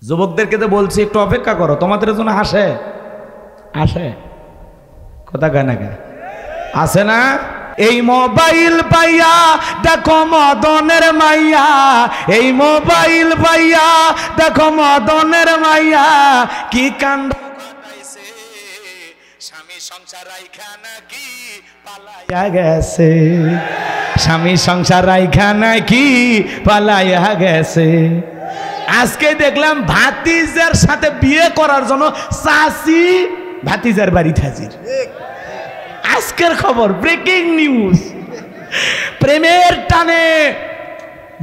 যুবকদেরকে তো বলছি একটু অপেক্ষা করো, তোমাদের জন্য আসে আসে কথা কয় না কেন আসে না। এই মোবাইল পাইয়া দেখো মদনের মাইয়া, এই মোবাইল পাইয়া দেখো মদনের মাইয়া কি কাণ্ড ঘটাইছে, স্বামী সংসার রাইখা নাকি পালাইয়া গেছে, স্বামী সংসার রাইখা নাকি পালাইয়া গেছে। আজকে দেখলাম ভাতিজার সাথে বিয়ে করার জন্য চাচি ভাতিজার বাড়ি হাজির। আজকের খবর, ব্রেকিং নিউজ, প্রেমের টানে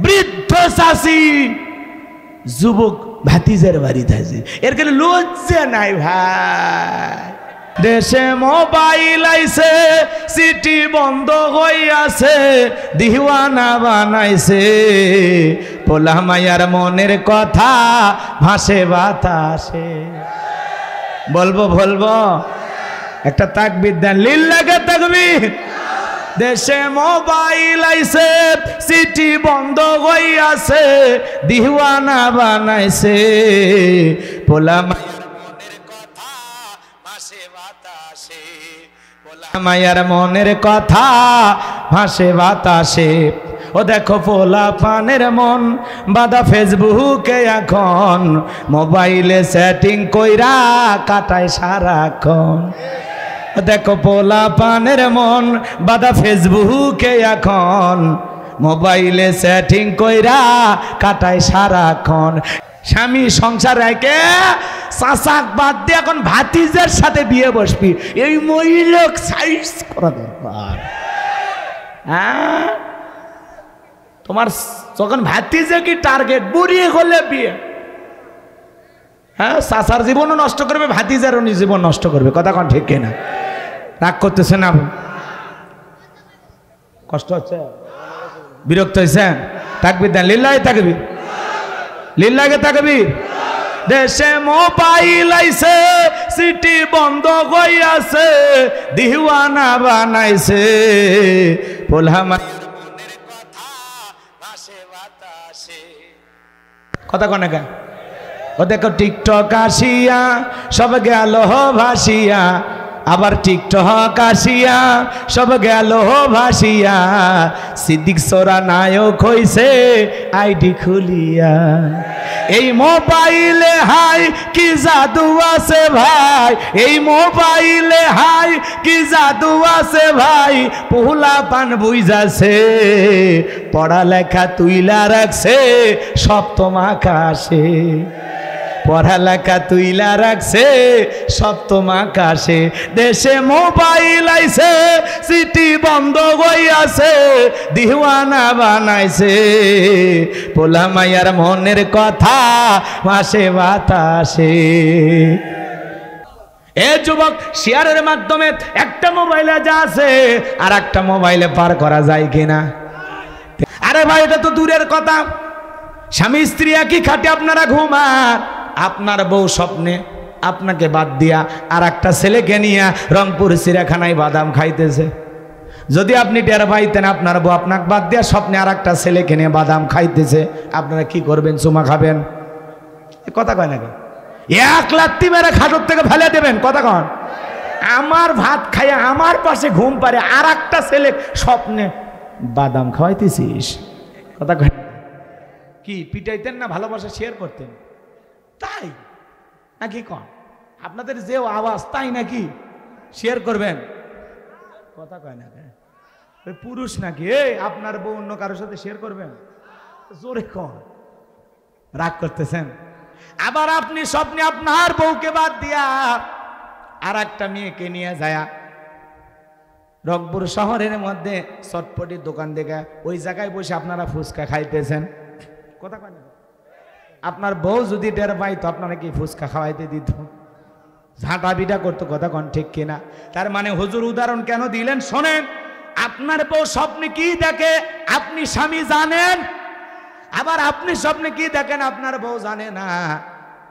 বৃদ্ধ চাচি যুবক ভাতিজার বাড়ি হাজির। এর কোনো লজ্জা নাই ভাই। দেশে মোবাইল আইছে, সিটি বন্ধ হইয়াছে, দিওয়ানা বানাইছে, পোলা মায়ার মনের কথা ভাসে বাতাসে। বলবো বলবো একটা তাকবীর দেন, লিল্লাহে তাকবীর। দেশে মোবাইল আইছে, সিটি বন্ধ হইয়াছে, দিওয়ানা বানাইছে, পোলা মায়ার মনের কথা ভাসে বাতাসে, পোলা মায়ার মনের কথা ভাসে বাতাসে। ও দেখো পোলা পানের মন বাদা ফেসবুকে এখন, মোবাইলে সেটিং কইরা কাটায় সারাক্ষণ। দেখো পোলা পানের মন বাদা ফেসবুকে এখন, মোবাইলে সেটিং কইরা কাটায় সারাক্ষণ। স্বামী সংসার রেখে চাচাক বাদ দিয়ে এখন ভাতিজার সাথে বিয়ে বসবি, এই মহিলাক সাইজ করা দরকার। হ্যাঁ, তোমার যখন ভাতিজা কি টার্গেট, বুড়ি হলে বিয়ে। হ্যাঁ, চাচার জীবনও নষ্ট করবে, ভাতিজারও জীবন নষ্ট করবে। কথা কোন ঠিক কিনা? রাগ করতেছে না? কষ্ট হচ্ছে? বিরক্ত হয়েছেন? তাকবীর দেন, লিল্লাহে তাকবীর, লিল্লাহে তাকবীর। দেশে মোবাইল আইছে, সিটি বন্ধ হইয়াছে, দিওয়ানা বানাইছে, পোলা মায়ার মনের কথা ভাসে বাতাসে। কথা কোন না? ও দেখো টিকটক আসিয়া সব গেল ভাসিয়া, আবার টিকটক আসিয়া সব গেল ভাসিয়া, সিদ্দিক সোরা নায়ক হইছে আইডি খুলিয়া। এই মোবাইলে হাই কি জাদু আছে ভাই, এই মোবাইলে হাই কি জাদু আছে ভাই, পোলা পান বুঝাছে, পড়ালেখা তুইলা রাখছে সপ্তম আকাশে, পড়ালেখা তুইলা রাখছে সপ্তম আকাশে। দেশে মোবাইল আইছে, সিটি বন্ধ হইয়াছে, দিওয়ানা বানাইছে, পোলা মায়ার মনের কথা ভাসে বাতাসে। এ যুবক, শেয়ারের মাধ্যমে একটা মোবাইলে যা আছে আর একটা মোবাইলে পার করা যায় কিনা? আরে ভাই, এটা তো দূরের কথা। স্বামী স্ত্রী একই খাটে আপনারা ঘুমান, আপনার বউ স্বপ্নে আপনাকে বাদ দিয়া আর একটা ছেলেকে নিয়ে রংপুর চিড়িয়াখানায় বাদাম খাইতেছে। যদি আপনি টের পাইতেন আপনার বউ আপনাকে বাদ দিয়া স্বপ্নে আর একটা ছেলেকে নিয়ে বাদাম খাইতেছে, আপনারা কি করবেন? চুমা খাবেন? কথা কয় নাকি? এক লাত্তি মেরে খাটর থেকে ফেলে দেবেন? কথা কন। আমার ভাত খাইয়া আমার পাশে ঘুম পারে আর একটা ছেলে স্বপ্নে বাদাম খাওয়াইতেছিস? কথা কয় কি? পিটাইতেন না ভালোবাসা শেয়ার করতেন? তাই নাকি কন? আপনাদের যে আওয়াজ তাই নাকি শেয়ার করবেন? কথা কয় না? পুরুষ নাকি? এই আপনার বউ অন্য কারোর সাথে শেয়ার করবেন? জোরে কন। রাগ করতেছেন? আবার আপনি স্বপ্নে আপনার বউকে বাদ দিয়া আর একটা মেয়েকে নিয়ে যায় রংপুর শহরের মধ্যে চটপটির দোকান দেখে ওই জায়গায় বসে আপনারা ফুচকা খাইতেছেন। কথা কয় না? আপনার বউ যদি টের পাইতো আপনারা কি ফুচকা খাওয়াইতে দিত? ঝাঁটা বিটা করতো? কথা কন ঠিক কিনা? তার মানে হুজুর উদাহরণ কেন দিলেন শোনেন। আপনার বউ স্বপ্নে কি দেখে আপনি স্বামী জানেন, আবার আপনি স্বপ্নে কি দেখেন আপনার বউ জানে না।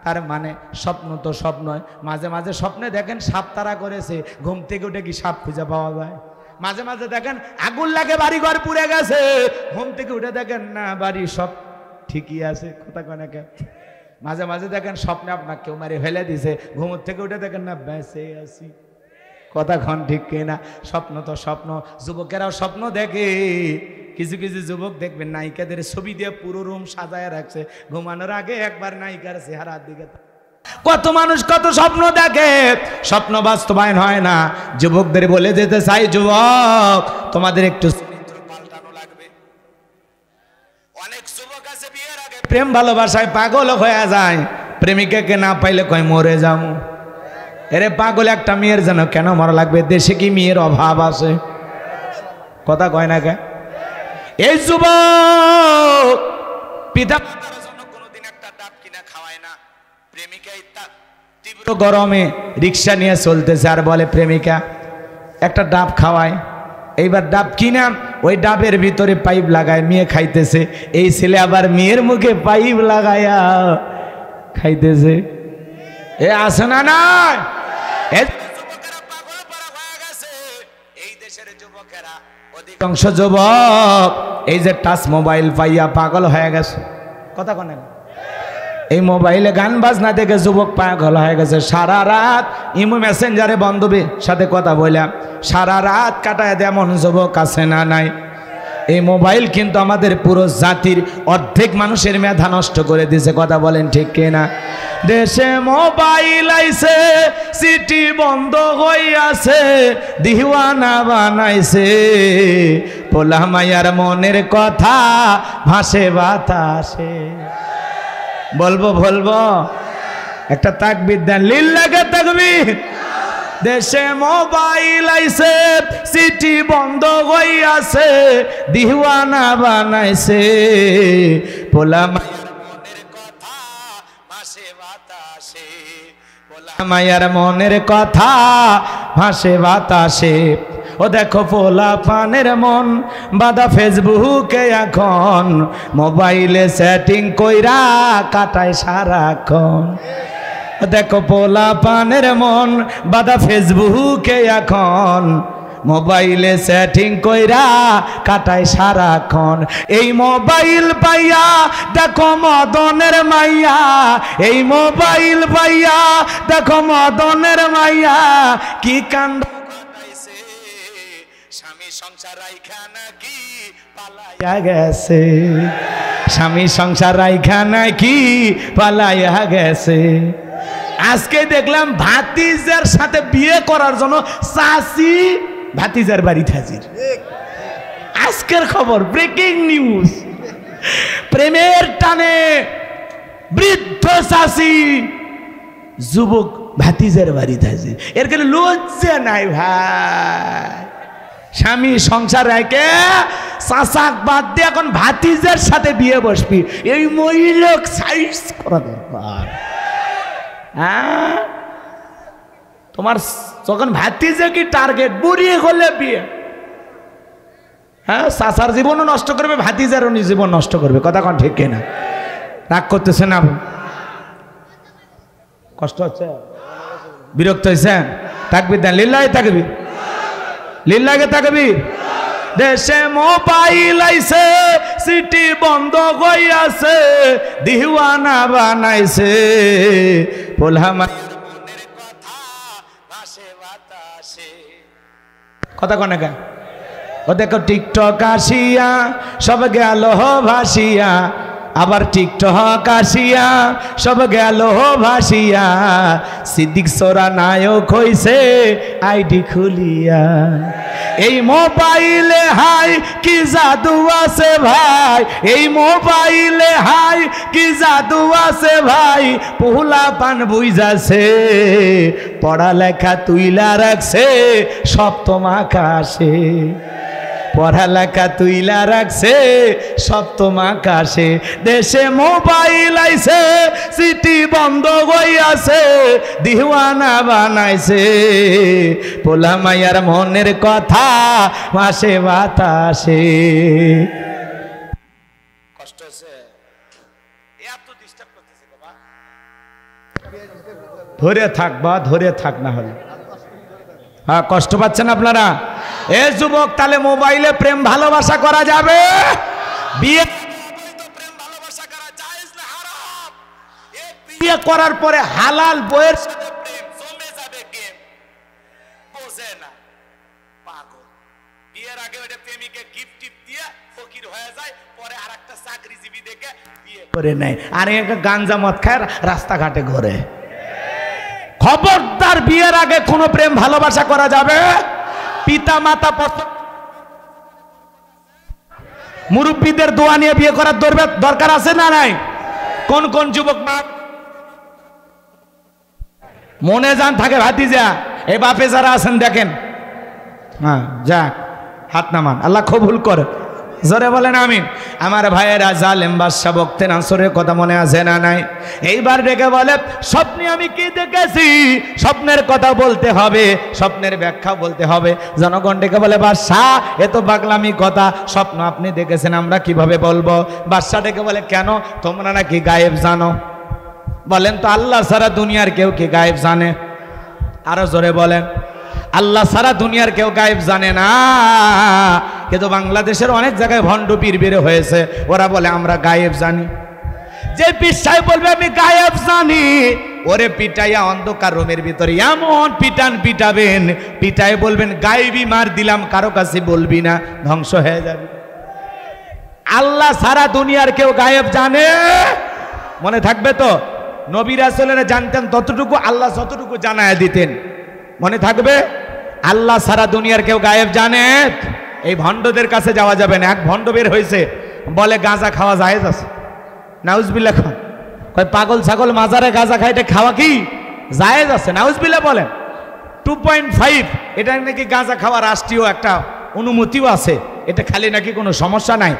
তার মানে স্বপ্ন তো স্বপ্নই। মাঝে মাঝে স্বপ্নে দেখেন সাপ তারা করেছে, ঘুম থেকে উঠে কি সাপ খুঁজে পাওয়া যায়? মাঝে মাঝে দেখেন আগুন লাগে বাড়ি ঘর পুড়ে গেছে, ঘুম থেকে উঠে দেখেন না বাড়ি সব ঠিকই আছে। কথা কয় না? মাঝে মাঝে দেখেন স্বপ্নে আপনার কেউ মারে ফেলে দিছে, ঘুমোর থেকে উঠে দেখেন না বেঁচে আছি। কথা ক্ষণ ঠিক কিনা? স্বপ্ন তো স্বপ্ন, যুবকেরাও স্বপ্ন দেখে। কিছু কিছু যুবক দেখবেন নায়িকাদের ছবি দিয়ে পুরো রুম সাজায় রাখছে, ঘুমানোর আগে একবার নায়িকার চেহারার দিকে। কত মানুষ কত স্বপ্ন দেখে, স্বপ্ন বাস্তবায়ন হয় না। যুবকদের বলে যেতে চাই, যুবক তোমাদের একটু চরিত্র পাল্টানো লাগবে। অনেক যুবক আছে বিয়ের আগে প্রেম ভালোবাসায় পাগল হয়ে যায়, প্রেমিকাকে না পাইলে কয় মরে যাও। এরে পাগল একটা মেয়ের যেন কেন মরা লাগবে? দেশে কি মেয়ের অভাব আছে? কথা কয় না কে? এই যুবক পিতা মাতার জন্য কোনোদিন একটা ডাব কিনা খাওয়ায় না, প্রেমিকাই তার তীব্র গরমে রিক্সা নিয়ে চলতেছে আর বলে প্রেমিকা একটা ডাব খাওয়ায়। এইবার ডাব কিনা ওই ডাবের ভিতরে পাইপ লাগায় মেয়ে খাইতেছে, এই ছেলে আবার মেয়ের মুখে পাইপ লাগায়া খাইতেছে। এ আসে না না? এই দেশের যুবকেরা অধিকাংশ যুবক এই যে টাচ মোবাইল পাইয়া পাগল হয়ে গেছে। কথা কনে এই মোবাইলে গান বাজনা দেখে যুবক পাগল হয়ে গেছে। সারা রাত ইমো মেসেঞ্জারে বান্ধবীর সাথে কথা বললাম, সারা রাত কাটায় এমন যুবক আছে না নাই? এই মোবাইল কিন্তু আমাদের পুরো জাতির অর্ধেক মানুষের মেধা নষ্ট করে দিয়েছে। কথা বলেন ঠিক কিনা? দেশে মোবাইল আইছে, সিটি বন্ধ হইয়াছে, দিওয়ানা বানাইছে, পোলা মায়ার মনের কথা ভাসে বাতাসে। বলবো একটা তাকবীর দেন, লিল্লাহে তাকবীর। দেশে মোবাইল আইছে, সিটি বন্ধ হইয়াছে, দিওয়ানা বানাইছে, পোলা মায়ার মনের কথা ভাসে বাতাসে, পোলা মায়ার মনের কথা ভাসে বাতাসে। ও দেখো পোলা পানের মন বাদা ফেসবুকে এখন, মোবাইলে সেটিং কইরা কাটায় সারাক্ষণ। দেখো পোলা পানের মন বাদা ফেসবুকে এখন, মোবাইলে সেটিং কইরা কাটায় সারাক্ষণ। এই মোবাইল পাইয়া দেখো মদনের মাইয়া, এই মোবাইল পাইয়া দেখো মদনের মাইয়া, কি কাণ্ড ঘটাইছে, স্বামী সংসার রাইখা নাকি পালাইয়া গেছে, স্বামী সংসার রাইখা নাকি পালাইয়া গেছে। আজকে দেখলাম ভাতিজার সাথে বিয়ে করার জন্য চাচি ভাতিজার বাড়িতে হাজির। আজকের খবর, ব্রেকিং নিউজ। প্রেমের টানে বৃদ্ধ চাচি যুবক ভাতিজার বাড়িতে হাজির। এর কোনো লজ্জা নাই ভাই। স্বামী সংসার রেখে চাচাক বাদ দিয়ে এখন ভাতিজার সাথে বিয়ে বসবি, এই মহিলাক সাইজ করা দরকার। হ্যাঁ, তোমার যখন ভাতিজা কি টার্গেট, বুড়ি হলে বিয়ে। হ্যাঁ, চাচার জীবনও নষ্ট করবে, ভাতিজারও জীবন নষ্ট করবে। কথা কোন ঠিক কিনা? রাগ করতেছে না? কষ্ট হচ্ছে? বিরক্ত হয়েছে? তাকবীর দেন, লিল্লাহে তাকবীর, লিল্লাহে তাকবীর। দেশে মোবাইল আইছে, সিটি বন্ধ হইয়াছে, দিওয়ানা বানাইছে, পোলা মায়ার মনের কথা ভাসে বাতাসে। কথা কনে কা? ও দেখো টিকটক আসিয়া সব গেল ভাসিয়া, আবার টিকটক আসিয়া সব গেল ভাসিয়া, সিদ্দিক সোরা নায়ক হইছে আইডি খুলিয়া। এই মোবাইলে হাই কি জাদু আছে ভাই, এই মোবাইলে হাই কি জাদু আছে ভাই, পোলা পান বুঝাছে, পড়ালেখা তুইলা রাখছে সপ্তম আকাশে, পড়ালেখা তুইলা রাখছে সপ্তম আকাশে। দেশে মোবাইল আইছে, সিটি বন্ধ হইয়াছে, দিওয়ানা বানাইছে, পোলা মায়ার মনের কথা ভাসে বাতাসে। কষ্ট হচ্ছে? এত ডিস্টার্ব করতেছে বাবা। ধরে থাক বা ধরে থাক, না হলে হ্যাঁ, কষ্ট পাচ্ছেন আপনারা? এ যুবক, তাহলে মোবাইলে প্রেম ভালোবাসা করা যাবে? বিয়ে প্রেম ভালোবাসা করা জায়েজ না হারাম? এক করার পরে হালাল বইয়ের সাথে প্রেম জমে যাবে গেম বোঝে না পাগল। বিয়ের আগে ওটা প্রেমিকে গিফট টিপ দিয়ে ফকির হয়ে যায়, পরে আরেকটা চাকরিজীবী দেখে বিয়ে করে নেয়, আর একটা গাঞ্জা মদ খায় রাস্তাঘাটে ঘোরে। খবরদার, বিয়ের আগে কোনো প্রেম ভালোবাসা করা যাবে। পিতা মাতা মুরব্বীদের দোয়া নিয়ে বিয়ে করার দরকার আছে না নাই? কোন কোন যুবক মা মনে যান থাকে ভাতিজা, এই বাপে যারা আছেন দেখেন, হ্যাঁ যাক হাত নামান, আল্লাহ কবুল করে, জোরে বলেন আমিন। আমার ভাইয়েরা, জালেম বাদশা বক্তে নাসরের কথা মনে আছে না নাই? এইবার ডেকে বলে, স্বপ্নে আমি কি দেখেছি, স্বপ্নের কথা বলতে হবে, স্বপ্নের ব্যাখ্যা বলতে হবে। জনগণ ডেকে বলে, বাদশা এ তো পাগলামি কথা, স্বপ্ন আপনি দেখেছেন আমরা কিভাবে বলবো? বাদশা ডেকে বলে, কেন, তোমরা নাকি গায়েব জানো? বলেন তো, আল্লাহ ছাড়া দুনিয়ার কেউ কি গায়েব জানে? আরো জোরে বলেন, আল্লাহ ছাড়া দুনিয়ার কেউ গায়েব জানে না। কিন্তু বাংলাদেশের অনেক জায়গায় ভণ্ড পীর বের হয়েছে, ওরা বলে আমরা গায়েব জানি। যে পীর সাহেব বলবে আমি গায়েব জানি, ওরে পিটাইয়া অন্ধকার রুমের ভিতরে এমন পিটান পিটাবেন, পিটাই বলবেন গায়েবী মার দিলাম, কারো কাছে বলবি না, ধ্বংস হয়ে যাবে। আল্লাহ ছাড়া দুনিয়ার কেউ গায়েব জানে? মনে থাকবে তো, নবী রাসূলেরা জানতেন ততটুকু, আল্লাহ যতটুকু জানায় দিতেন। মনে থাকবে, আল্লাহ সারা দুনিয়ার কেউ গায়েব জানে? এই ভণ্ডদের কাছে যাওয়া যাবে না। এক ভণ্ড বের হয়েছে, বলে গাঁজা খাওয়া জায়েজ আছে। নাউজুবিল্লাহ খান, কয় পাগল ছাগল মাজারে গাঁজা খাইতে খাওয়া কি জায়েজ আছে? নাউজুবিল্লাহ বলেন। 2.5 এটা নাকি গাঁজা খাওয়া রাষ্ট্রীয় একটা অনুমতিও আছে, এটা খালি নাকি কোনো সমস্যা নাই,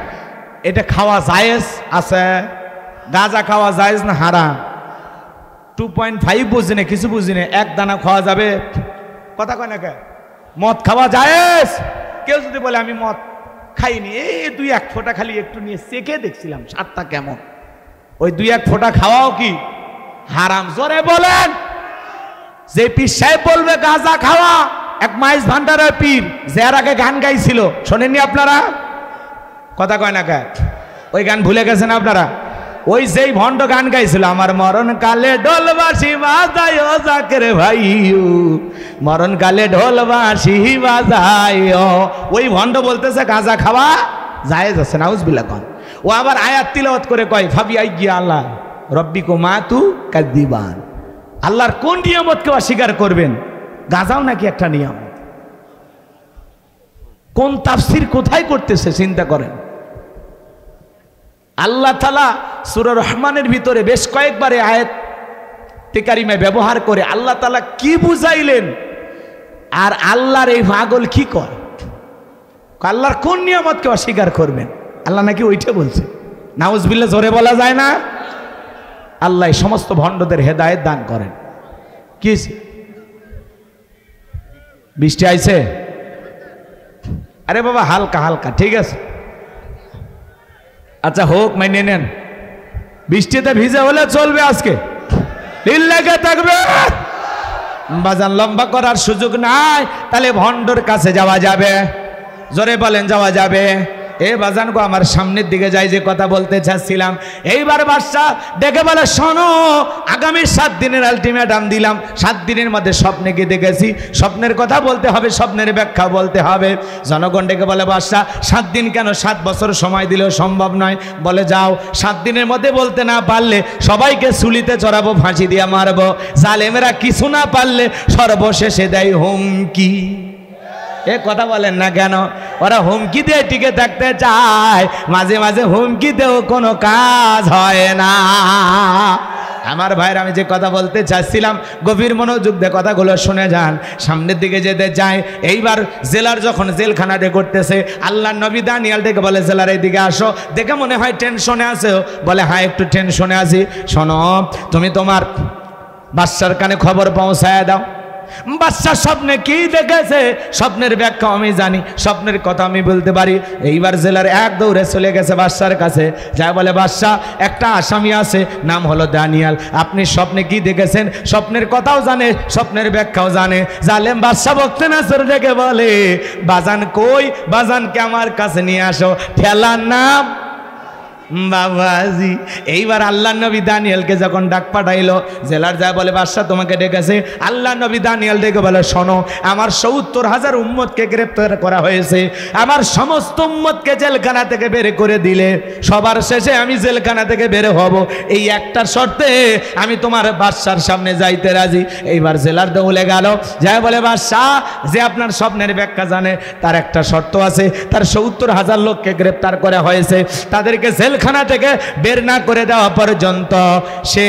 এটা খাওয়া জায়েজ আছে। গাঁজা খাওয়া জায়েজ না হারাম? 2.5 বুঝি না, কিছু বুঝি না, এক দানা খাওয়া যাবে? কথা কয় না কে? মদ খাওয়া জায়েজ? কেউ যদি বলে আমি মদ খাইনি, এই 2-1 ফোঁটা খালি একটু নিয়ে চেখে দেখছিলাম স্বাদটা কেমন, ওই 2-1 ফোঁটা খাওয়াও কি হারাম? জোরে বলেন। যে পীর সাহেব বলবে গাঁজা খাওয়া, এক মাইজ ভান্ডারের পীর, যার আগে গান গাইছিল, শোনেননি আপনারা? কথা কয় না কে? ওই গান ভুলে গেছেন আপনারা? ওই যেই ভণ্ড গান গাইছিল, আমার মরণ কালে ঢোলবাসি বাজায় ও জাকের ভাই, মরণ কালে ঢোলবাসি বাজায়, ওই ভণ্ড বলতেছে গাঁজা খাওয়া জায়েজ আছে। নাউজুবিল্লাহ কোন। ও আবার আয়াত তিলাওয়াত করে কয়, ফাবি আইয়া আল্লাহ রব্বিকুম মাতু কাযিবান, আল্লাহর কোন নিয়ামতকে অস্বীকার করবেন? গাঁজাও নাকি একটা নিয়ামত। কোন তাফসীর কোথায় করতেছে চিন্তা করেন। আল্লাহ তাআলা সূরা রহমানের ভিতরে বেশ কয়েকবার এই আয়াত কারিমায় ব্যবহার করে আল্লাহ তাআলা কি বুঝাইলেন, আর আল্লাহর এই পাগল কি করে, আল্লাহর কোন নিয়ামতকে অস্বীকার করবেন? আল্লাহ নাকি ওইটা বলছে। নাউজুবিল্লাহ জোরে বলা যায় না? আল্লাহ সমস্ত ভণ্ডদের হেদায়েত দান করেন। কি বৃষ্টি আইছে? আরে বাবা হালকা হালকা, ঠিক আছে, আচ্ছা হোক, মেনে নেন। বৃষ্টিতে ভিজে হলে চলবে, আজকে দিল লেগে থাকবে। বাজান লম্বা করার সুযোগ নাই, তাহলে ভণ্ডর কাছে যাওয়া যাবে? জোরে বলেন, যাওয়া যাবে? এ বাজান গো, আমার সামনের দিকে যাই, যে কথা বলতে চাচ্ছিলাম। এইবার বাদশা ডেকে বলে, শোনো, আগামী 7 দিনের আলটিমেটাম দিলাম, 7 দিনের মধ্যে স্বপ্নে কি দেখেছি, স্বপ্নের কথা বলতে হবে, স্বপ্নের ব্যাখ্যা বলতে হবে। জনগণ ডেকে বলে, বাদশা 7 দিন কেন, 7 বছর সময় দিলেও সম্ভব নয়। বলে, যাও, 7 দিনের মধ্যে বলতে না পারলে সবাইকে চুলিতে চড়াবো, ফাঁসি দিয়ে মারবো। জালেমেরা কিছু না পারলে সর্বশেষে দেয় হুমকি। এ কথা বলেন না কেন? ওরা হুমকি দিয়ে টিকে থাকতে চায়, মাঝে মাঝে হুমকিতেও কোনো কাজ হয় না। আমার ভাইয়ের, আমি যে কথা বলতে চাচ্ছিলাম, গভীর মনোযোগ দিয়ে কথাগুলো শুনে যান। সামনের দিকে যেতে যায়, এইবার জেলার যখন জেলখানাতে করতেছে, আল্লাহর নবী দানিয়েল থেকে বলে, জেলার এইদিকে আসো। দেখে মনে হয় টেনশনে আছে, বলে হ্যাঁ একটু টেনশনে আছি। শোনো, তুমি তোমার বাদশার কানে খবর পৌঁছায় দাও। বাদশা স্বপ্নে কি দেখেছে, স্বপ্নের ব্যাখ্যা আমি জানি, স্বপ্নের কথা আমি বলতে পারি। এইবার জেলার এক দৌড়ে চলে গেছে বাদশার কাছে, যা বলে, বাদশা একটা আসামি আছে, নাম হলো দানিয়েল, আপনি স্বপ্নে কি দেখেছেন? স্বপ্নের কথাও জানে, স্বপ্নের ব্যাখ্যাও জানে। জালেম বাদশা বক্তে নাসর ডেকে বলে, বাজান কই, বাজানকে আমার কাছে নিয়ে আসো। ঠেলার নাম বাবাজি এইবার আল্লাহ নবী দানিয়েলকে যখন ডাক পাঠাইলো, জেলার যায় বলে বাদশা তোমাকে ডেকেছে। আল্লাহ নবী দানিয়েল ডেকে বলে শোনো, আমার ৭০,০০০ উম্মতকে গ্রেপ্তার করা হয়েছে, আমার সমস্ত উম্মতকে জেলখানা থেকে বের করে দিলে সবার শেষে আমি জেলখানা থেকে বের হব, এই একটা শর্তে আমি তোমার বাদশার সামনে যাইতে রাজি। এইবার জেলার দৌলে গেল, যায় বলে বাদশা যে আপনার স্বপ্নের ব্যাখ্যা জানে, তার একটা শর্ত আছে, তার ৭০,০০০ লোককে গ্রেপ্তার করা হয়েছে, তাদেরকে জেলখানা থেকে বের না করে দেওয়া পর্যন্ত সে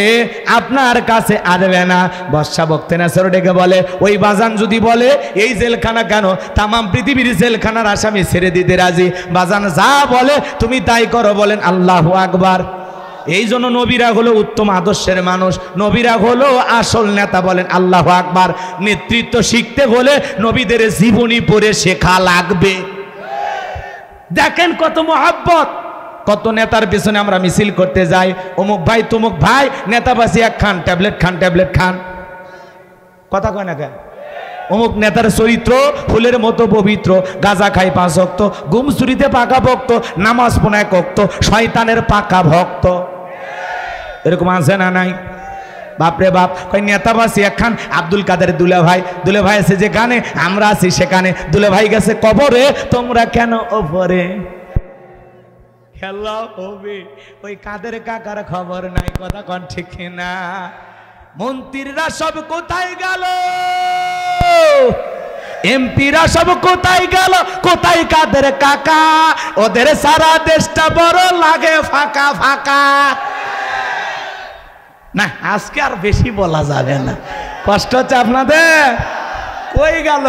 আপনার কাছে আসবে না। বাদশা বক্তেনাসর ডেকে বলে ওই বাজান যদি বলে এই জেলখানা কেন, তাম পৃথিবীর জেলখানার আসামি ছেড়ে দিতে রাজি, বাজান যা বলে তুমি তাই করো। বলেন আল্লাহু আকবার। এই জন্য নবীরা হলো উত্তম আদর্শের মানুষ, নবীরা হলো আসল নেতা। বলেন আল্লাহু আকবার। নেতৃত্ব শিখতে হলে নবীদের জীবনী পড়ে শেখা লাগবে। দেখেন কত মহব্বত, কত নেতার পিছনে আমরা মিছিল করতে যাই, অমুক ভাই তমুক ভাই, নেতা বাসি এক খান, ট্যাবলেট খান, ট্যাবলেট খান, কথা কয় না কেন? অমুক নেতার চরিত্র ফুলের মতো পবিত্র, গাঁজা খাই ৫ ওয়াক্ত, গুম চুরিতে পাকা ভক্ত, নামাজ পড়ায় ভক্ত, শয়তানের পাকা ভক্ত। এরকম আছে না নাই? বাপরে বাপ, কই নেতাবাসী একখান, আব্দুল কাদের দুলে ভাই আছে যেখানে, আমরা আছি সেখানে, দুলে ভাই গেছে কবরে, তোমরা কেন ওপরে? খেলা হবে, ওই কাদের কাকার খবর নাই, কথা কন ঠিক না? মন্ত্রীরা সব কোথায় গেল, এমপিরা সব কোথায় গেল, কোথায় কাদের কাকা? ওদের সারা দেশটা বড় লাগে ফাঁকা ফাঁকা। না আজকে আর বেশি বলা যাবে না, কষ্ট হচ্ছে আপনাদের। কই গেল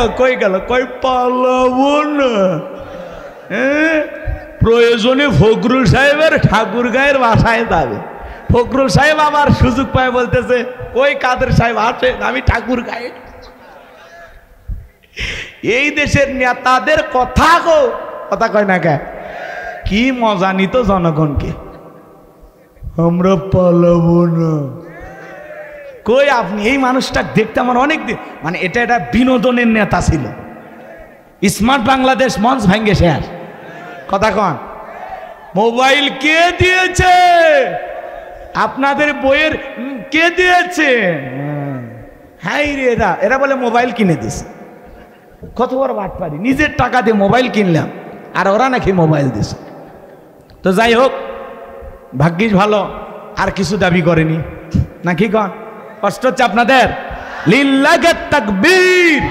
কই পালাবো না। প্রয়োজনে ফখরুল সাহেবের ঠাকুর গায়ের বাসায় যাবে। ফখরুল সাহেব আবার সুযোগ পায় বলতেছে ওই কাদের সাহেব আসেন, আমি ঠাকুর গায়ে। এই দেশের নেতাদের কথা কয় না কে, কি মজা নিত জনগণকে। আমরা পালাবো না। কই আপনি এই মানুষটা দেখতে আমার অনেক দিন, মানে এটা বিনোদনের নেতা ছিল। স্মার্ট বাংলাদেশ মঞ্চ ভাঙ্গে শেয়ার, কথা কন। মোবাইল কে দিয়েছে? আপনাদের বইয়ের কে দিয়েছে? হ্যাঁ রে, এরা বলে মোবাইল কিনে দিছে। কত বড় বাটপারি, নিজের টাকা দিয়ে মোবাইল কিনলাম আর ওরা নাকি মোবাইল দিছে। তো যাই হোক, ভাগ্যিস ভালো আর কিছু দাবি করেনি, নাকি কন? কষ্ট হচ্ছে আপনাদের? লিল্লাহে তাকবীর।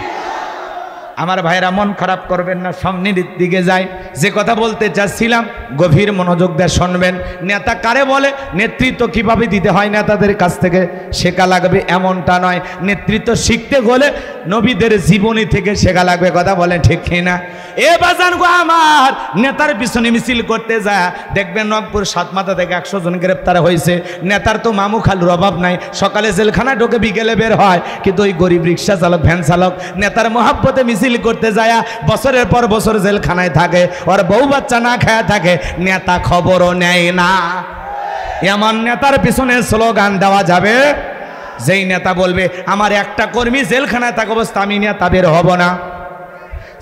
আমার ভাইরা মন খারাপ করবেন না, সামনের দিকে যাই। যে কথা বলতে চাচ্ছিলাম গভীর মনোযোগ দিয়ে শুনবেন। নেতা কারে বলে, নেতৃত্ব কিভাবে দিতে হয় নেতাদের কাছ থেকে শেখা লাগবে এমনটা নয়। নেতৃত্ব শিখতে হলে নবীদের জীবনী থেকে শেখা লাগবে, কথা বলেন ঠিক কিনা? এ বাজান গো আমার, নেতার পিছনে মিছিল করতে যায় দেখবেন নবপুর সাতমাথা থেকে 100 জন গ্রেপ্তার হয়েছে। নেতার তো মামু খালুর অভাব নাই, সকালে জেলখানা ঢোকে বিকেলে বের হয়, কিন্তু ওই গরিব রিক্সা চালক ভ্যান চালক নেতার মহাব্বতে মিছিল করতে যায় বছরের পর বছর জেলখানায় থাকে, ওর বউ বাচ্চা না খায়া থাকে, নেতা খবরও নেয় না। এমন নেতার পিছনে স্লোগান দেওয়া যাবে, যেই নেতা বলবে আমার একটা কর্মী জেলখানায় থাকা অবস্থা আমি নেতা বের হব না।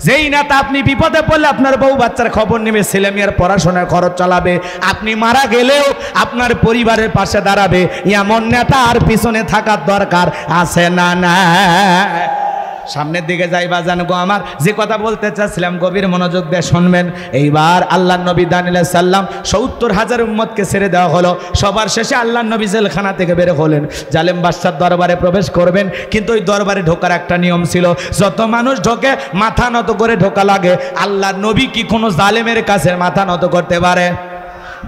যেই নেতা আপনি বিপদে পড়লে আপনার বউ বাচ্চার খবর নেবে, ছেলে মেয়ের পড়াশোনার খরচ চালাবে, আপনি মারা গেলেও আপনার পরিবারের পাশে দাঁড়াবে, এমন নেতা আর পিছনে থাকার দরকার আছে না? না, সামনের দিকে যাই বাজান গো আমার। যে কথা বলতে চাচ্ছিলাম গভীর মনোযোগ দিয়ে শুনবেন। এইবার আল্লাহ নবী দানিয়েল সাল্লাম ৭০,০০০ উম্মতকে ছেড়ে দেওয়া হলো। সবার শেষে আল্লাহ নবী জেলখানা থেকে বের হলেন, জালেম বাদশার দরবারে প্রবেশ করবেন। কিন্তু ওই দরবারে ঢোকার একটা নিয়ম ছিল, যত মানুষ ঢোকে মাথা নত করে ঢোকা লাগে। আল্লাহ নবী কি কোনো জালেমের কাছে মাথা নত করতে পারে?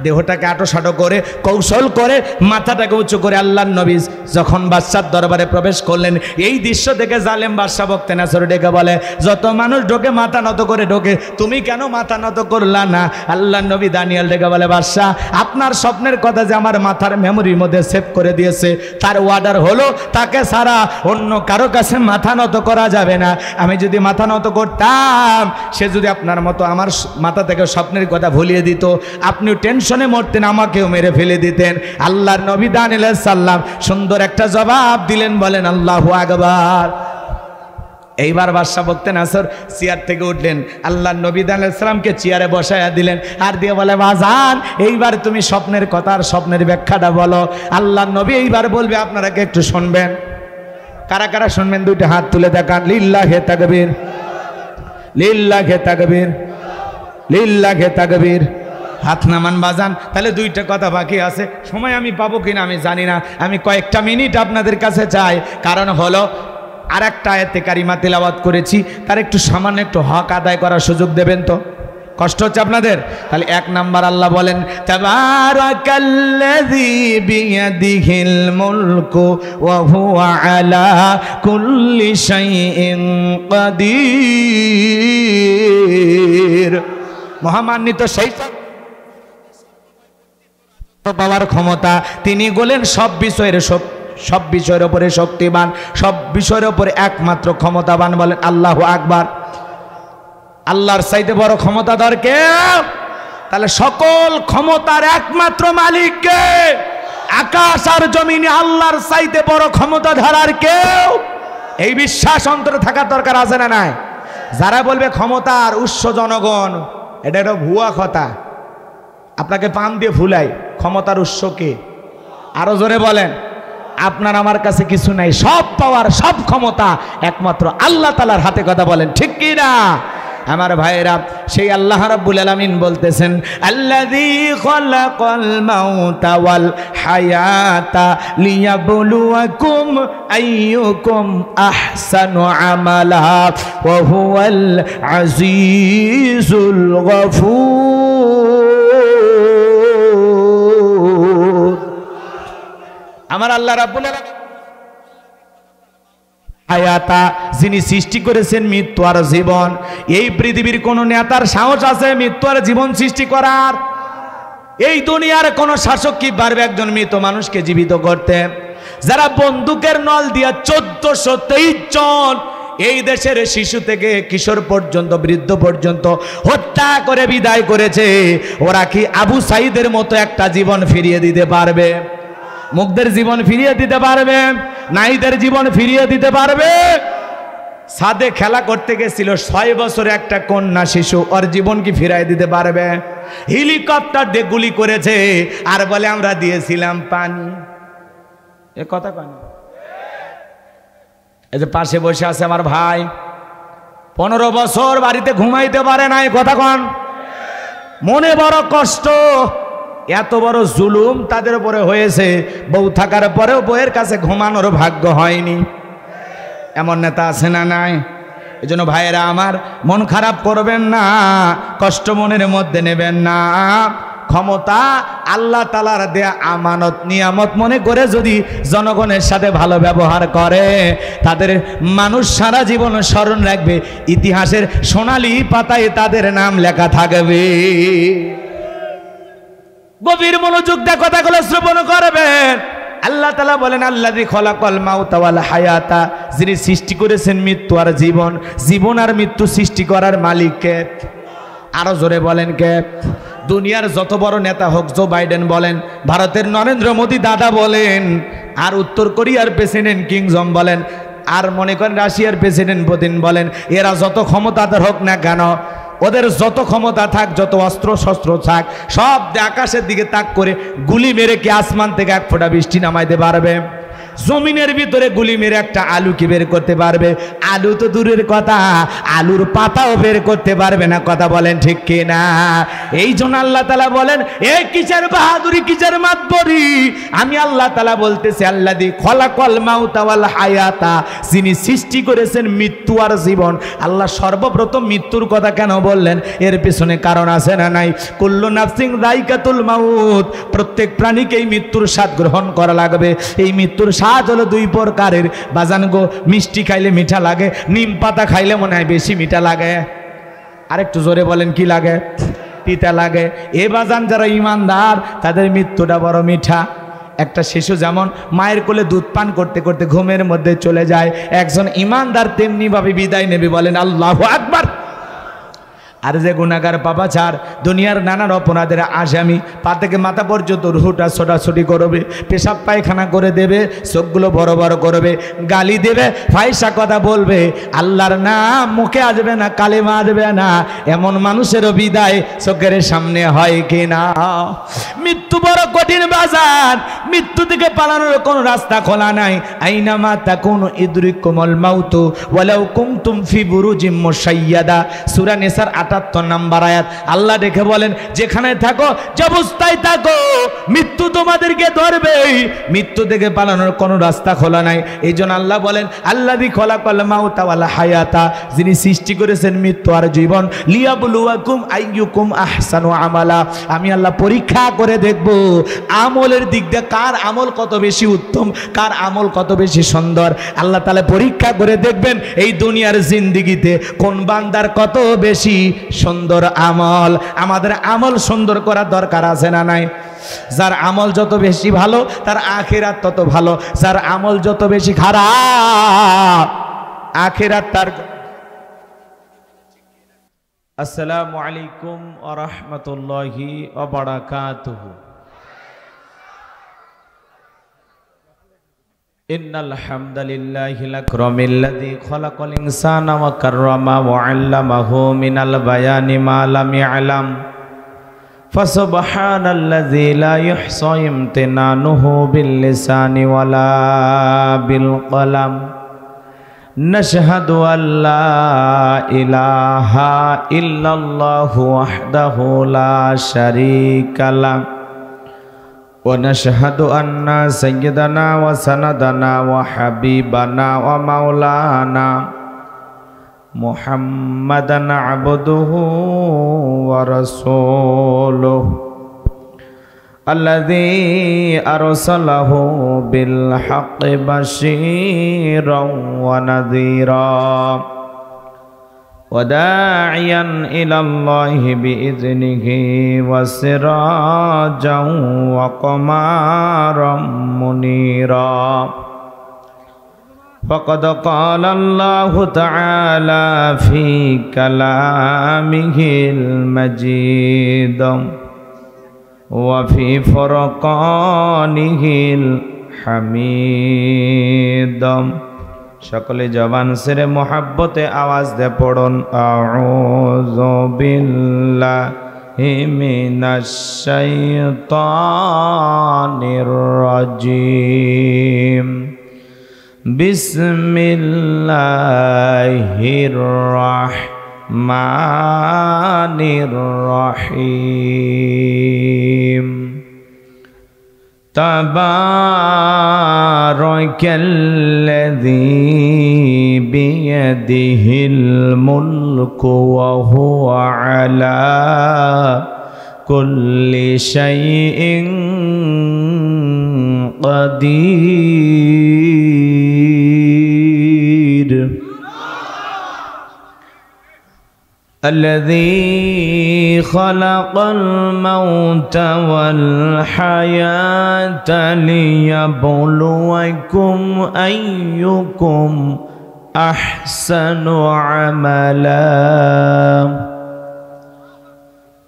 দেহটাকে আটোসাটো করে কৌশল করে মাথাটাকে উঁচু করে আল্লাহর নবী যখন বাদশার দরবারে প্রবেশ করলেন, এই দৃশ্য দেখে জালেম বাদশা বক্তেনাসর ডেকে বলে যত মানুষ ঢোকে মাথা নত করে ঢোকে, তুমি কেন মাথা নত করলা না? আল্লাহর নবী দানিয়েল ডেকে বলে বাদশা, আপনার স্বপ্নের কথা যে আমার মাথার মেমোরির মধ্যে সেভ করে দিয়েছে, তার অর্ডার হলো তাকে ছাড়া অন্য কারো কাছে মাথা নত করা যাবে না। আমি যদি মাথা নত করতাম, সে যদি আপনার মতো আমার মাথা থেকে স্বপ্নের কথা ভুলিয়ে দিত, আপনিও টেনশনে মরতেন, আমাকেও মেরে ফেলে দিতেন। আল্লাহর নবী দানিয়েল সাল্লাম সুন্দর একটা জবাব দিলেন, বলেন আল্লাহু আকবার। এইবার বাদশা বকতে নাসর চেয়ার থেকে উঠলেন, আল্লাহ নবী আলাইহিস সালামকে চেয়ারে বসায়া দিলেন, আর দিয়ে বলে বাজান এইবার তুমি স্বপ্নের কথা আর স্বপ্নের ব্যাখ্যাটা বলো। আল্লাহ নবী এইবার বলবে, আপনারা কি একটু শুনবেন? কারা কারা শুনবেন দুইটা হাত তুলে দেখান। লিল্লাহে তাকবীর, লিল্লাহে তাকবীর, লিল্লাহে তাকবীর। হাত নামান বাজান। তাহলে দুইটা কথা বাকি আছে, সময় আমি পাবো কিনা আমি জানি না, আমি কয়েকটা মিনিট আপনাদের কাছে চাই। কারণ হলো আর একটা আয়াতে কারিমা তেলাওয়াত করেছি, তার একটু সামান্য একটু হক আদায় করার সুযোগ দেবেন তো? কষ্ট হচ্ছে আপনাদের? তাহলে এক নাম্বার আল্লাহ বলেন, তাবারাকাল্লাযী বিয়াদিহিল মুলকু ওয়া হুয়া আলা কুল্লি শাইইন কাদির। মহামান্বিত সেই পাওয়ার ক্ষমতা, তিনি বলেন সব বিষয়ের উপরে শক্তিমান, সব বিষয়ের উপরে একমাত্র ক্ষমতাবান। বলেন আল্লাহু আকবার। আল্লাহর চাইতে বড় ক্ষমতাধর কে? তাহলে সকল ক্ষমতার একমাত্র মালিক কে? আকাশ আর জমিনে আল্লাহর চাইতে বড় ক্ষমতাধর আর কেউ? এই বিশ্বাস অন্তরে থাকার দরকার আছে না নাই? যারা বলবে ক্ষমতার উৎস জনগণ, এটা একটা ভুয়া কথা। আপনাকে পান দিয়ে ভুলাই, ক্ষমতার উৎস কে? আরো জোরে বলেন। আপনার আমার কাছে কিছু নাই, সব পাওয়ার সব ক্ষমতা একমাত্র আল্লাহ তাআলার হাতে। কথা বলেন ঠিক কি না? আমার ভাইরা, সেই আল্লাহ রাব্বুল আলামিন বলতেছেন, আল্লাযী খালাকাল মাউতা ওয়াল হায়াতা লিয়াবলুয়াকুম আইয়ুকুম আহসানু আমালা ওয়া হুয়াল আজিজুল গফুর। আমার আল্লাহ রাব্বুল আলামিন হায়াতা, যিনি সৃষ্টি করেছেন মৃত্যু আর জীবন। এই পৃথিবীর কোন নেতার সাহস আছে মৃত্যু আর জীবন সৃষ্টি করার? এই দুনিয়ার কোন শাসক কি পারবে একজন মৃত মানুষকে জীবিত করতে? যারা বন্দুকের নল দিয়া 1423 জন এই দেশের শিশু থেকে কিশোর পর্যন্ত বৃদ্ধ পর্যন্ত হত্যা করে বিদায় করেছে, ওরা কি আবু সাইদের মতো একটা জীবন ফিরিয়ে দিতে পারবে? মুগ্ধের জীবন ফিরিয়ে দিতে পারবে? নাইদের জীবন ফিরিয়ে দিতে পারবে? ছাদে খেলা করতে গেছিল 6 বছরে একটা কন্যা শিশু, ওর জীবন কি ফিরাই দিতে পারবে? হেলিকপ্টার দিয়ে গুলি করেছে আর বলে আমরা দিয়েছিলাম পানি। এ কথা কেন? এই যে পাশে বসে আছে আমার ভাই, 15 বছর বাড়িতে ঘুমাইতে পারে নাই। কথা কন, মনে বড় কষ্ট। এত বড় জুলুম তাদের উপরে হয়েছে, বউ থাকার পরেও বউয়ের কাছে ঘুমানোর ভাগ্য হয়নি। এমন নেতা আছে না নাই? এই জন্য ভাইয়েরা আমার, মন খারাপ করবেন না, কষ্ট মনের মধ্যে নেবেন না। ক্ষমতা আল্লাহ তাআলার দেয়া আমানত, নিয়ামত মনে করে যদি জনগণের সাথে ভালো ব্যবহার করে, তাদের মানুষ সারা জীবন স্মরণ রাখবে, ইতিহাসের সোনালী পাতায় তাদের নাম লেখা থাকবে। গভীর মনোযোগ দিয়ে কথাগুলো শ্রবণ করবেন। আল্লাহ তাআলা বলেন, আল্লাযী খালাকাল মাউতা ওয়াল হায়াতা, যিনি সৃষ্টি করেছেন মৃত্যু আর জীবন। জীবন আর মৃত্যু সৃষ্টি করার মালিক কে? আরো জোরে বলেন কে? দুনিয়ার যত বড় নেতা হোক, জো বাইডেন বলেন, ভারতের নরেন্দ্র মোদী দাদা বলেন, আর উত্তর কোরিয়ার প্রেসিডেন্ট কিং জং বলেন, আর মনে করেন রাশিয়ার প্রেসিডেন্ট পুতিন বলেন, এরা যত ক্ষমতাধর হোক না কেন, ওদের যত ক্ষমতা থাক, যত অস্ত্র শস্ত্র থাক, সব আকাশের দিকে তাক করে গুলি মেরে কি আসমান থেকে এক ফোঁটা বৃষ্টি নামাইতে পারবে? জমিনের ভিতরে গুলি মেরে একটা আলু কি বের করতে পারবে? আলু তো দূরের কথা, আলুর পাতাও বের করতে পারবে না। কথা বলেন ঠিক কি না? এই জন্য আল্লাহ তাআলা বলেন, এ কিসের বাহাদুরি, কিসের মাতবরি? আমি আল্লাহ তাআলা বলতেছি, আল্লাযী খালাকাল মাউতা ওয়াল হায়াতা, যিনি সৃষ্টি করেছেন মৃত্যু আর জীবন। আল্লাহ সর্বপ্রথম মৃত্যুর কথা কেন বললেন? এর পেছনে কারণ আছে না নাই? কুল্লু নাফসিন যায়কাতুল মাউত, প্রত্যেক প্রাণীকেই মৃত্যুর স্বাদ গ্রহণ করা লাগবে। এই মৃত্যুর স্বাদ হলো 2 প্রকারের বাজান গো। মিষ্টি খাইলে মিঠা লাগে, নিম পাতা খাইলে মনে হয় বেশি মিঠা লাগে। আরেকটু জোরে বলেন, কি লাগে? তিতা লাগে। এ বাজান যারা ইমানদার, তাদের মৃত্যুটা বড় মিঠা। একটা শিশু যেমন মায়ের কোলে দুধ পান করতে করতে ঘুমের মধ্যে চলে যায়, একজন ইমানদার তেমনি ভাবে বিদায় নেবে। বলেন আল্লাহু আকবার। আর যে গুনাহগার পাপাচার দুনিয়ার নানান অপরাধের আসামি পা থেকে মাথা পর্যন্ত রুহুটা ছোটাছুটি করবে, পেশাব পায়খানা করে দেবে, চোখগুলো বড় বড় করবে, গালি দেবে, ফাহিশা কথা বলবে, আল্লাহর নাম মুখে আসবে না, কালেমা আসবে না, এমন মানুষেরও বিদায় চোখের সামনে হয় কিনা? মৃত্যু বড় কঠিন বাজার, মৃত্যু থেকে পালানোর কোনো রাস্তা খোলা নাই। আইনামা তাকুনু ইদরিকুমুল মাউতু ওয়ালাউ কুনতুম ফি বুরুজিম মুশাইয়াদা, সূরা নিসার ৭৮ নম্বর আয়াত। আল্লাহ দেখে বলেন, যেখানে থাকো যে অবস্থায় থাকো মৃত্যু তোমাদেরকে ধরবেই, মৃত্যু থেকে পালানোর কোনো রাস্তা খোলা নাই। এই জন্য আল্লাহ বলেন, আল্লাযী খলাকাল মাউতা ওয়াল হায়াতা, যিনি সৃষ্টি করেছেন মৃত্যু আর জীবন, লিয়াবলুয়াকুম আইয়ুকুম আহসানু আমালা, আমি আল্লাহ পরীক্ষা করে দেখব আমলের দিক দিয়ে কার আমল কত বেশি উত্তম, কার আমল কত বেশি সুন্দর। আল্লাহ তাআলা পরীক্ষা করে দেখবেন এই দুনিয়ার জিন্দেগিতে কোন বান্দার কত বেশি সুন্দর আমল। আমাদের আমল সুন্দর করার দরকার আছে না নাই? যার আমল যত বেশি ভালো তার আখিরাত তত ভালো, যার আমল যত বেশি খারাপ আখিরাত তার। আসসালামু আলাইকুম ওয়া রাহমাতুল্লাহি ওয়া বারাকাতুহু। ইন্নাল হামদালিল্লাহিল আকরামিল্লাযী খালাকাল ইনসানা ওয়া কাররামা ওয়া আল্লামাহু মিনাল বায়ানি মা লাম ইয়ালাম, ফাসুবহানাল্লাযী লা ইহসা ইমতিনানুহু বিল লিসানি ওয়ালা বিল কলাম। নাশহাদু আল্লা ইলাহা ইল্লাল্লাহু ওয়াহদাহু লা শারীকা লাহু ওয়া নাশহাদু আন্না সাইয়্যিদানা ওয়া সানাদানা ওয়া হাবিবানা ওয়া মাওলানা মুহাম্মাদান আবদুহু ওয়া রাসূলুহু আল্লাযী আরসালাহু বিল হাক্কি বাশীরাও ওয়া নাযীরা ওয়া দাঈয়ান ইলাল্লাহি বিইযনিহি ওয়া সিরাজাও ওয়া কমারাম মুনীরা। ফাকাদ ক্বালা আল্লাহু তাআলা ফী কালামিহিল মাজিদ ওয়া ফী ফুরকানিহিল হামিদ। সকলে জবান সেরে মোহাব্বতে আওয়াজ দে পড়ুন, আউযু বিল্লাহি মিনাশ শাইতানির রাজীম, বিসমিল্লাহির রাহমানির রহিম। তাবারাকাল্লাযী বিয়াদিহিল মুলকু ওয়া হুয়া আলা কুল্লি শাইইন কাদির। الذي خلق الموت والحياة ليبلوكم أيكم أحسن عملا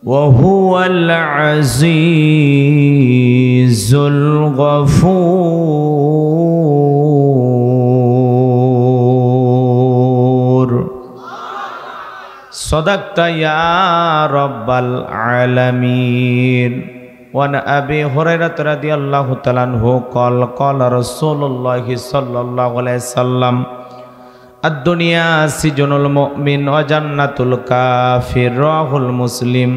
وهو العزيز الغفور। صدقت يا رب العالمين। وعن أبي هريرة رضي الله تعالى عنه قال قال رسول الله صلى الله عليه وسلم الدنيا سجن المؤمن وجنة الكافر، رواه المسلم.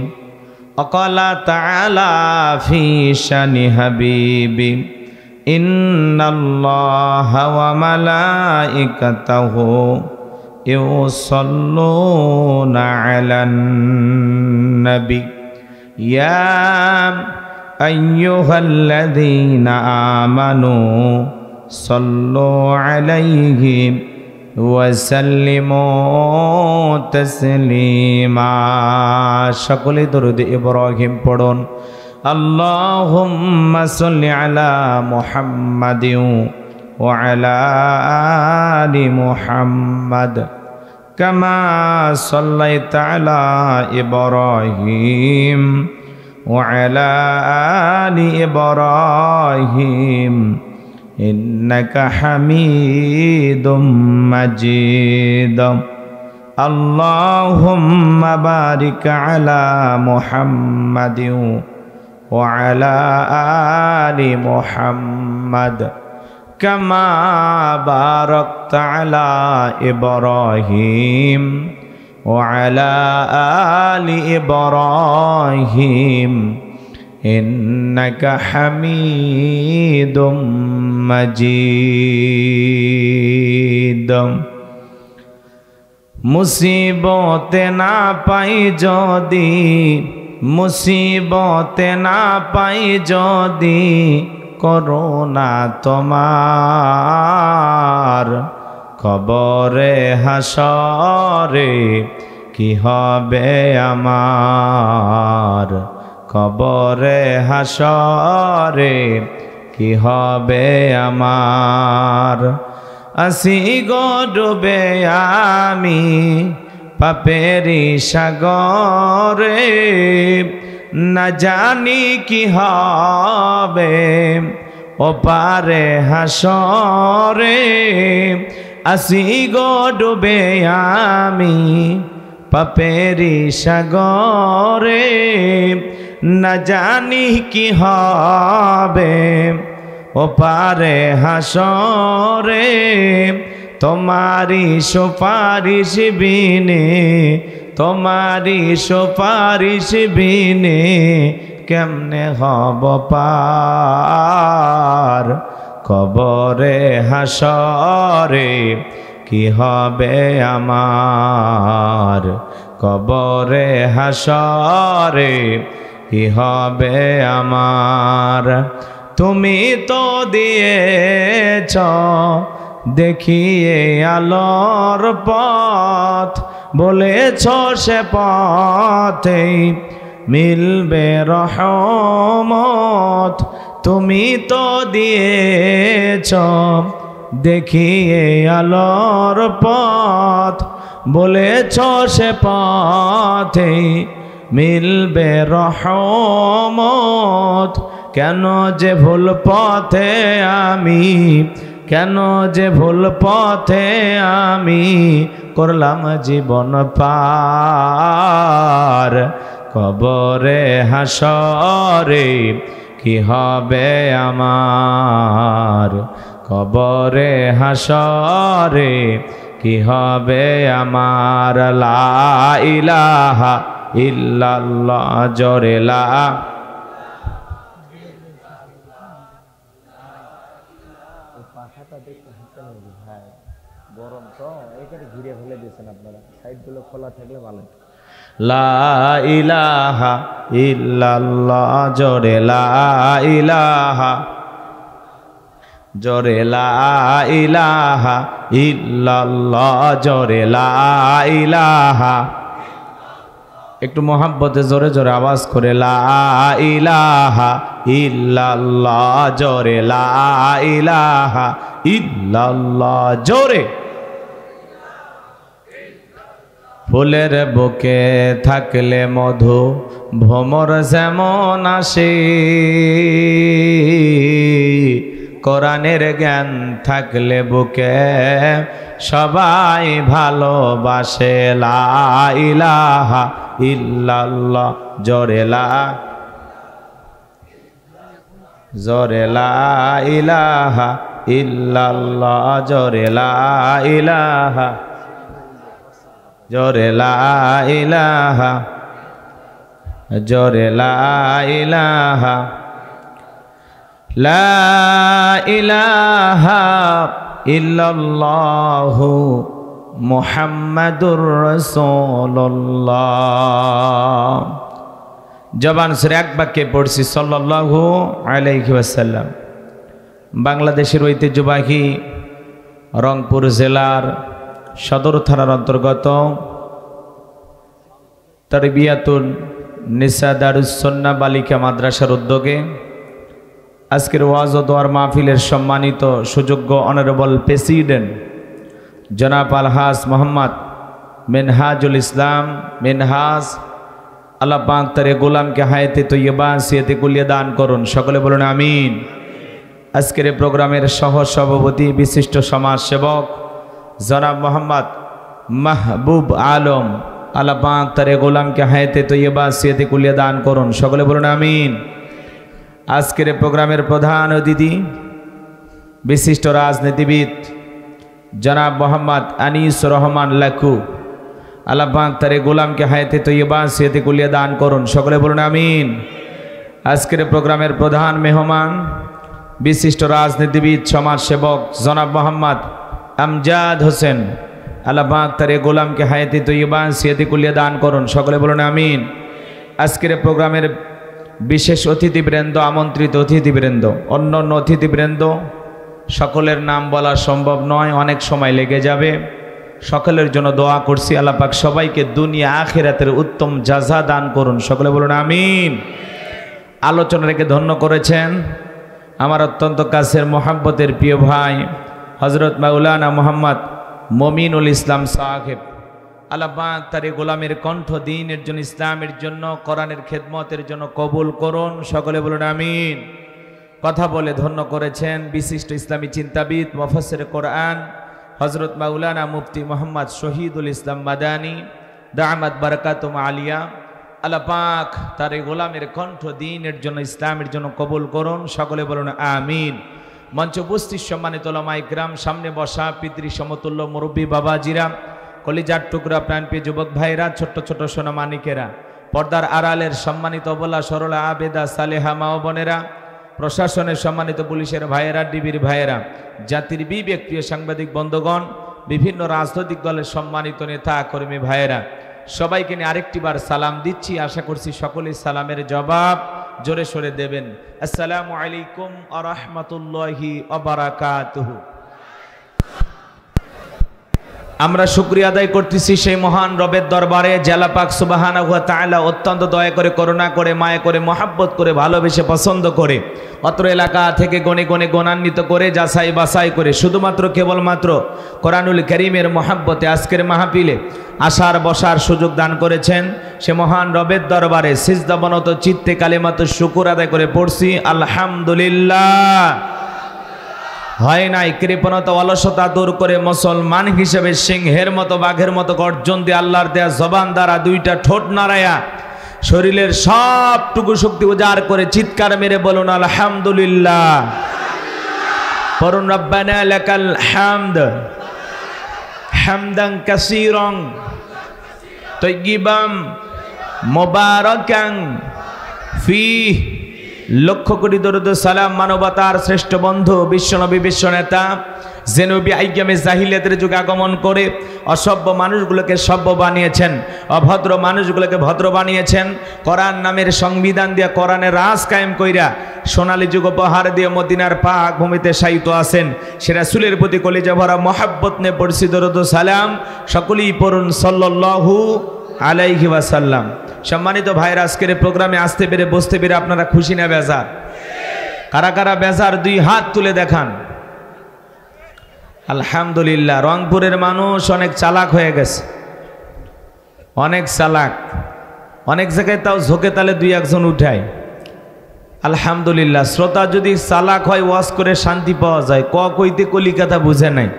وقال تعالى في شأن حبيبي إن الله وملائكته يصلون على النبي يا أيها الذين آمنوا صلوا عليه وسلموا تسليما। সকলে দরুদ ইব্রাহিম পড়ুন। اللهم صل على محمد وعلى آل محمد কামা সাল্লাইতা আলা ইব্রাহিম ওয়া আলা আলি ইব্রাহিম ইন্নাকা হামিদুম মাজিদ। আল্লাহুম্মা বারিক আলা মুহাম্মাদিন ওয়া আলা আলি মুহাম্মাদ কামা বারাকতা আলা ইব্রাহিম ওয়া আলা আলি ইব্রাহিম ইন্নাকা হামিদুম মাজিদ। মুসিবতে না পাই যদি, মুসিবতে না পাই যদি করুণা তোমার, কবরে হাসরে কি হবে আমার, কবরে হাসরে কি হবে আমার। আসি গো ডুবে আমি পাপেরি সাগরে, না জানি কি হবে ওপারে হাসরে। আসি গো ডুবে আমি পাপেরি সাগরে, না জানি কি হবে ওপারে হাসরে। তোমারি সুপারিশ বিনে, তোমারি সুপারিশ বিনে কেমনে হব পার, কবরে হাসরে কি হবে আমার, কবরে হাসরে কি হবে আমার। তুমি তো দিয়েছ দেখিয়ে আলোর পথ, বলেছ সে পথেই মিলবে রহমত। তুমি তো দিয়েছ দেখিয়ে আলোর পথ, বলেছ সে পথেই মিলবে রহমত। কেন যে ভুল পথে আমি, কেন যে ভুল পথে আমি করলাম জীবন পার, কবরে হাসরে কি হবে আমার, কবরে হাসরে কি হবে আমার। লা ইলাহা ইল্লাল্লাহ জোরে লা, গরম তো এইখানে ঘিরে ফেলে দিয়েছেন আপনারা, সাইডগুলো খোলা থাকলে ভালো। লা ইলাহা ইল্লাল্লাহ জোরে লা ইলাহা, জোরে লা ইলাহা ইল্লাল্লাহ জোরে লা ইলাহা। একটু মোহাব্বতে জোরে জোরে আওয়াজ করে লা ইলাহা ইল্লাল্লাহ জোরে লা ইলাহা ইল্লাল্লাহ জোরে। ফুলের বুকে থাকলে মধু ভ্রমর যেমন আসে, কোরআনের জ্ঞান থাকলে বুকে সবাই ভালোবাসে। লা ইলাহা ইল্লাল্লাহ জোরে লা, জোরে লা ইলাহা ইল্লাল্লাহ জোরে লা ইলাহা, জোরে লা ইলাহা, জোরে লা ইলাহা। লা ইলাহা ইল্লাল্লাহু মুহাম্মাদুর রাসূলুল্লাহ। জবান সুরে এক বাক্যে পড়ছি সাল্লাল্লাহু আলাইহি ওয়াসাল্লাম। বাংলাদেশের ঐতিহ্যবাহী রংপুর জেলার সদর থানার অন্তর্গত তারবিয়াতুন নিসা দারুস সুন্নাহ বালিকা মাদ্রাসার উদ্যোগে আজকের ওয়াজ ও দোয়ার মাহফিলের সম্মানিত সুযোগ্য অনারেবল প্রেসিডেন্ট জনাব আলহাজ মোহাম্মদ মিনহাজুল ইসলাম মিনহাজ, আল্লাহ পাক তার গোলামকে হায়াতে তৈয়বা সিয়াতে কুলিয়া দান করুন, সকলে বলুন আমিন। আজকের এই প্রোগ্রামের সহ সভাপতি বিশিষ্ট সমাজ সেবক জনাব মোহাম্মদ মাহবুব আলম, আল্লাহ পাক তার গোলামকে হায়াতে তৈয়বা সিয়াতে কুলিয়া দান করুন, সকলে বলুন আমিন। আজকের এই প্রোগ্রামের প্রধান অতিথি বিশিষ্ট রাজনীতিবিদ জনাব মোহাম্মদ আনিস রহমান লাকু, আল্লাহ পাক তার গোলামকে হায়াতে তৈয়বা সিয়াতে কুলিয়া দান করুন, সকলে বলুন আমিন। আজকের প্রোগ্রামের প্রধান মেহমান বিশিষ্ট রাজনীতিবিদ সমাজ সেবক জনাব মোহাম্মদ আমজাদ হোসেন, আল্লাহ পাক তার গোলামকে হায়াতে তৈয়বা সিয়াতে কুলিয়া দান করুন, সকলে বলুন আমিন। আজকের প্রোগ্রামের বিশেষ অতিথিবৃন্দ, আমন্ত্রিত অতিথিবৃন্দ, অন্য অন্য অতিথিবৃন্দ, সকলের নাম বলা সম্ভব নয়, অনেক সময় লেগে যাবে। সকলের জন্য দোয়া করছি, আল্লাহ পাক সবাইকে দুনিয়া আখিরাতের উত্তম জাযা দান করুন, সকলে বলুন আমিন। আলোচনা রেখে ধন্য করেছেন আমার অত্যন্ত কাছের মোহাব্বতের প্রিয় ভাই হজরত মাওলানা মোহাম্মদ মমিনুল ইসলাম সাহেব, আল্লাহ পাক তার গোলামের কণ্ঠ দ্বীনের জন্য, ইসলামের জন্য, কোরআনের খেদমতের জন্য কবুল করুন, সকলে বলুন আমিন। কথা বলে ধন্য করেছেন বিশিষ্ট ইসলামী চিন্তাবিদ মুফাসসির কোরআন হজরত মাওলানা মুফতি মোহাম্মদ শহীদুল ইসলাম মাদানী দামাত বারাকাতুম আলিয়া, আল্লাহ পাক তার গোলামের কণ্ঠ দ্বীনের জন্য, ইসলামের জন্য কবুল করুন, সকলে বলুন আমিন। মঞ্চ উপস্থিত সম্মানিত উলামা ইকরাম, সামনে বসা পিতৃ সমতুল্য মুরব্বী বাবাজিরা, কলিজার টুকরা প্রাণপ্রিয় যুবক ভাইরা, ছোট্ট ছোট সোনামানিকেরা, পর্দার আড়ালের সম্মানিত অবলা সরলা আবেদা সালেহা মা ও বোনেরা, প্রশাসনের সম্মানিত পুলিশের ভাইয়েরা, ডিবির ভাইয়েরা, জাতির বিবেক প্রিয় সাংবাদিক বন্ধুগণ, বিভিন্ন রাজনৈতিক দলের সম্মানিত নেতা কর্মী ভাইয়েরা, সবাইকে নিয়ে আরেকটি বার সালাম দিচ্ছি। আশা করছি সকলেই সালামের জবাব জোরে সোরে দেবেন। আসসালামু আলাইকুম ওয়া রাহমাতুল্লাহি ওয়া বারাকাতুহু। আমরা শুকরিয়া আদায় করতেছি সেই মহান রবের দরবারে, যে আল্লাহ পাক সুবহানাহু ওয়া তাআলা অত্যন্ত দয়া করে, করুণা করে, মায়া করে, মহাব্বত করে, ভালোবেসে, পছন্দ করে, অত্র এলাকা থেকে গণে গণে গণান্বিত করে, যাচাই বাছাই করে, শুধুমাত্র কেবলমাত্র কোরআনুল কারীমের মহাব্বতে আজকের মাহফিলে আসার বসার সুযোগ দান করেছেন। সে মহান রবের দরবারে সিজদাবনত চিত্তে কালিমাত শুকর আদায় করে পড়ছি আলহামদুলিল্লাহ। হয় নাই কৃপণতা অলসতা দূর করে মুসলমান হিসেবে সিংহের মতো বাঘের মতো গর্জন দিয়ে আল্লাহর দেয়া জবান দ্বারা দুইটা ঠোঁট নাড়ায়া শরীরের সবটুকু শক্তি উজাড় করে চিৎকার মেরে বলুন আলহামদুলিল্লাহ। পড়ুন রব্বানা লাকাল হামদ হামদান কাসীরান তাইয়িবান মুবারাকান ফীহি। লক্ষ কোটি দরুদ সালাম মানবতার শ্রেষ্ঠ বন্ধু বিশ্বনবী, বিশ্বনেতা, যে নবী আইয়ামে জাহিলিয়াতের যুগে আগমন করে অসভ্য মানুষগুলোকে সভ্য বানিয়েছেন, অভদ্র মানুষগুলোকে ভদ্র বানিয়েছেন, কোরআন নামের সংবিধান দিয়ে কোরআনের রাজ কায়েম কইরা সোনালী যুগ উপহার দিয়ে মদিনার পাক ভূমিতে শায়িত আছেন। সে রাসূলের প্রতি কলিজা ভরা মহাব্বত নিয়ে পড়ছি দরুদ সালাম, সকলেই পড়ুন সাল্লাল্লাহু আলাইহি ওয়াসাল্লাম। সম্মানিত ভাইরা, আজকের প্রোগ্রামে আসতে পেরে, বসতে পেরে আপনারা খুশি না বেজার? কারা কারা বেজার দুই হাত তুলে দেখান। আলহামদুলিল্লাহ। রংপুরের মানুষ অনেক চালাক হয়ে গেছে, অনেক চালাক, অনেক জায়গায় তাও ঝোঁকে তালে দুই একজন উঠায়। আলহামদুলিল্লাহ। শ্রোতা যদি চালাক হয়, ওয়াজ করে শান্তি পাওয়া যায়, কইতে কলিকাতা বুঝে নাই।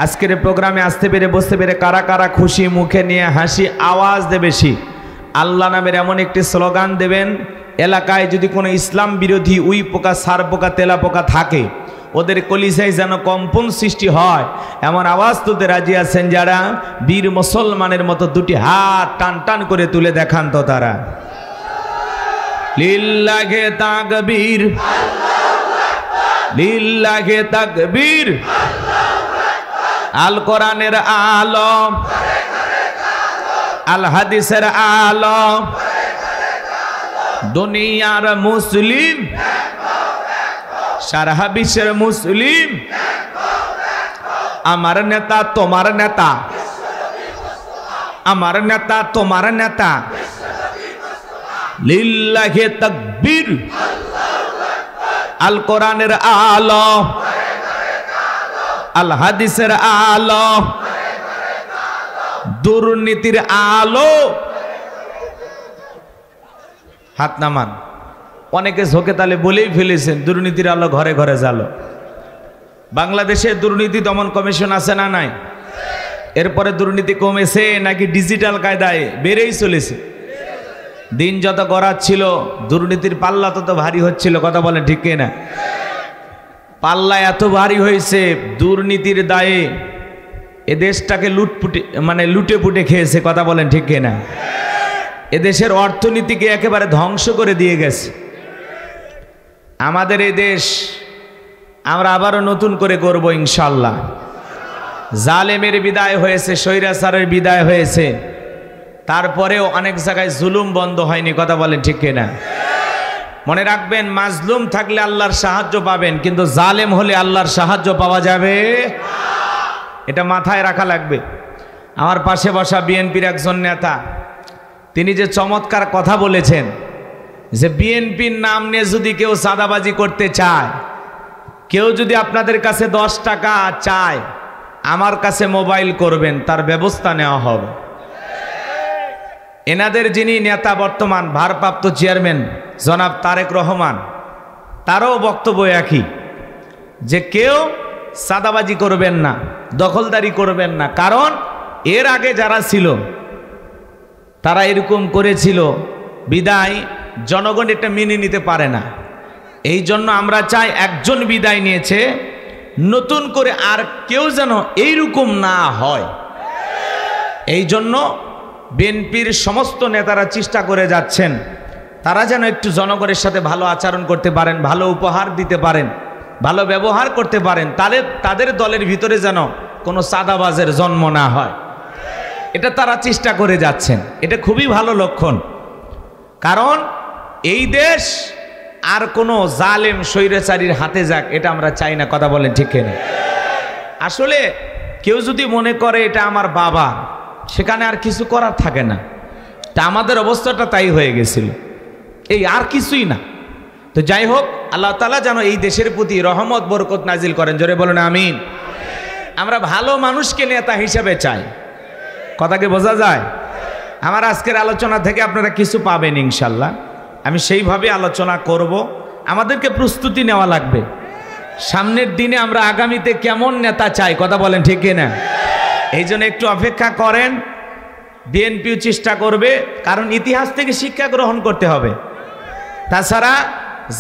আজকের প্রোগ্রামে আসতে পেরে, বসতে পেরে কারা কারা খুশি, মুখে নিয়ে হাসি, আওয়াজ দে বেশি। আল্লাহ নামের এমন একটি স্লোগান দেবেন, এলাকায় যদি কোনো ইসলাম বিরোধী উই পোকা, সার পোকা, তেলা পোকা থাকে, ওদের কলিজায় যেন কম্পন সৃষ্টি হয়, এমন আওয়াজ তুলতে রাজি আছেন যারা? বীর মুসলমানের মতো দুটি হাত টান টান করে তুলে দেখান তো তারা। লিল্লাহে তাকবীর, লিল্লাহে তাকবীর। আল কোরআনের আলো, আল হাদিসের আলো, দুনিয়ার মুসলিম, সারা বিশ্বের মুসলিম, আমার নেতা তোমার নেতা, আমার নেতা তোমার নেতা। লিল্লাহে তাকবীর। আল কোরআনের আলো, আল হাদিসের আলো, দুর্নীতির আলো। হাত নামান। অনেকে ঝোঁকে তালে বলেই ফেলেছেন দুর্নীতির আলো ঘরে ঘরে জ্বালো। বাংলাদেশে দুর্নীতি দমন কমিশন আছে না নাই? এরপরে দুর্নীতি কমেছে নাকি ডিজিটাল কায়দায় বেড়েই চলেছে? দিন যত গড়াচ্ছিল দুর্নীতির পাল্লা তত ভারী হচ্ছিল। কথা বলেন ঠিক না? পাল্লা এত ভারী হয়েছে, দুর্নীতির দায়ে এ দেশটাকে লুটে পুটে খেয়েছে। কথা বলেন ঠিক না? এদেশের অর্থনীতিকে একেবারে ধ্বংস করে দিয়ে গেছে। আমাদের এই দেশ আমরা আবারও নতুন করে করব ইনশাল্লাহ। জালেমের বিদায় হয়েছে, স্বৈরাচারের বিদায় হয়েছে, তারপরেও অনেক জায়গায় জুলুম বন্ধ হয়নি। কথা বলেন ঠিক না? মনে রাখবেন, মাজলুম থাকলে আল্লাহর সাহায্য পাবেন, কিন্তু জালেম হলে আল্লাহর সাহায্য পাওয়া যাবে, এটা মাথায় রাখা লাগবে। আমার পাশে বসা বিএনপির একজন নেতা, তিনি যে চমৎকার কথা বলেছেন যে বিএনপির নাম নিয়ে যদি কেউ চাঁদাবাজি করতে চায়, কেউ যদি আপনাদের কাছে 10 টাকা চায়, আমার কাছে মোবাইল করবেন, তার ব্যবস্থা নেওয়া হবে। এনাদের যিনি নেতা বর্তমান ভারপ্রাপ্ত চেয়ারম্যান জনাব তারেক রহমান, তারও বক্তব্য একই, যে কেউ চাঁদাবাজি করবেন না, দখলদারি করবেন না। কারণ এর আগে যারা ছিল তারা এরকম করেছিল, বিদায় জনগণ এটা মেনে নিতে পারে না। এই জন্য আমরা চাই, একজন বিদায় নিয়েছে, নতুন করে আর কেউ যেন এইরকম না হয়। এই জন্য বিএনপির সমস্ত নেতারা চেষ্টা করে যাচ্ছেন, তারা যেন একটু জনগণের সাথে ভালো আচরণ করতে পারেন, ভালো উপহার দিতে পারেন, ভালো ব্যবহার করতে পারেন, তাদের দলের ভিতরে যেন কোনো চাঁদাবাজের জন্ম না হয়, এটা তারা চেষ্টা করে যাচ্ছেন। এটা খুবই ভালো লক্ষণ। কারণ এই দেশ আর কোনো জালেম স্বৈরাচারীর হাতে যাক, এটা আমরা চাই না। কথা বলেন ঠিক না? আসলে কেউ যদি মনে করে এটা আমার বাবা, সেখানে আর কিছু করার থাকে না। তা আমাদের অবস্থাটা তাই হয়ে গেছিল, এই আর কিছুই না। তো যাই হোক, আল্লাহ তাআলা যেন এই দেশের প্রতি রহমত বরকত নাজিল করেন। জোরে বলেন আমিন। আমরা ভালো মানুষকে নেতা হিসেবে চাই। কথা কি বোঝা যায়? আমার আজকের আলোচনা থেকে আপনারা কিছু পাবেন ইনশাল্লাহ। আমি সেইভাবে আলোচনা করব। আমাদেরকে প্রস্তুতি নেওয়া লাগবে, সামনের দিনে আমরা আগামীতে কেমন নেতা চাই। কথা বলেন ঠিক না? এই জন্য একটু অপেক্ষা করেন। বিএনপিও চেষ্টা করবে, কারণ ইতিহাস থেকে শিক্ষা গ্রহণ করতে হবে। তাছাড়া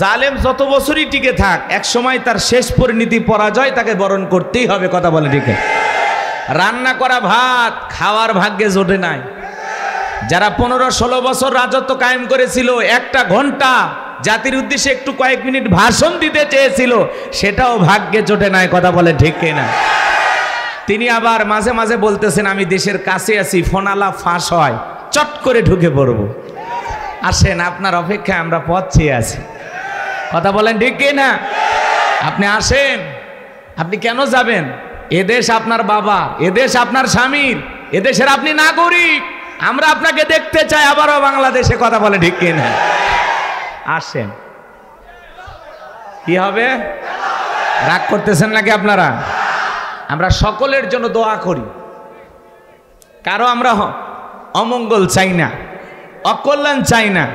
জালেম যত বছরই টিকে থাক, এক সময় তার শেষ পরিণতি পরাজয়, তাকে বরণ করতেই হবে। কথা বলে ঠিক। রান্না করা ভাত খাওয়ার ভাগ্যে জোটে নাই। যারা 15-16 বছর রাজত্ব কায়েম করেছিল, একটা ঘন্টা জাতির উদ্দেশ্যে একটু কয়েক মিনিট ভাষণ দিতে চেয়েছিল, সেটাও ভাগ্যে জোটে নাই। কথা বলে ঠিক না? তিনি আবার মাঝে মাঝে বলতেছেন, আমি দেশের কাছে আছি, ফোনালা ফাঁস হয়, চট করে ঢুকে পড়ব। আসেন, আপনার অপেক্ষায় আমরা পথ চেয়ে আছি। কথা বলেন ঠিক না? আপনি আসেন। আপনি কেন যাবেন? এদেশ আপনার বাবা, এদেশ আপনার স্বামীর, এদেশের আপনি নাগরিক। আমরা আপনাকে দেখতে চাই আবারও বাংলাদেশে। কথা বলে ঠিক না? আসেন। কি হবে? রাগ করতেছেন নাকি আপনারা? আমরা সকলের জন্য দোয়া করি, কারো আমরা অমঙ্গল চাই না, অকল্যাণ চাই না।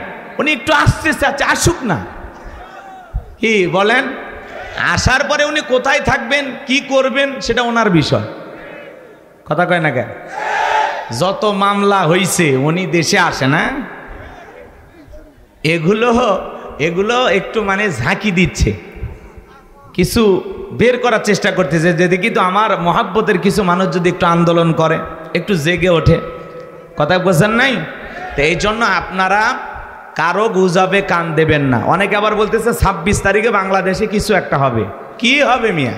উনি একটু আসতে চাচ্ছে, আসুক না। কি বলেন? আসার পরে উনি কোথায় থাকবেন, কি করবেন, সেটা ওনার বিষয়। কথা কয় না কেন? যত মামলা হইছে, উনি দেশে আসে না। এগুলো একটু মানে ঝাঁকি দিচ্ছে, কিছু বের করার চেষ্টা করতেছে, যদি কিন্তু আমার মহাব্বতের কিছু মানুষ যদি একটু আন্দোলন করে, একটু জেগে ওঠে। কথা বোঝেন নাই? তো এই জন্য আপনারা কারো গুজবে কান দেবেন না। অনেকে আবার বলতেছে 26 তারিখে বাংলাদেশে কিছু একটা হবে। কি হবে মিয়া?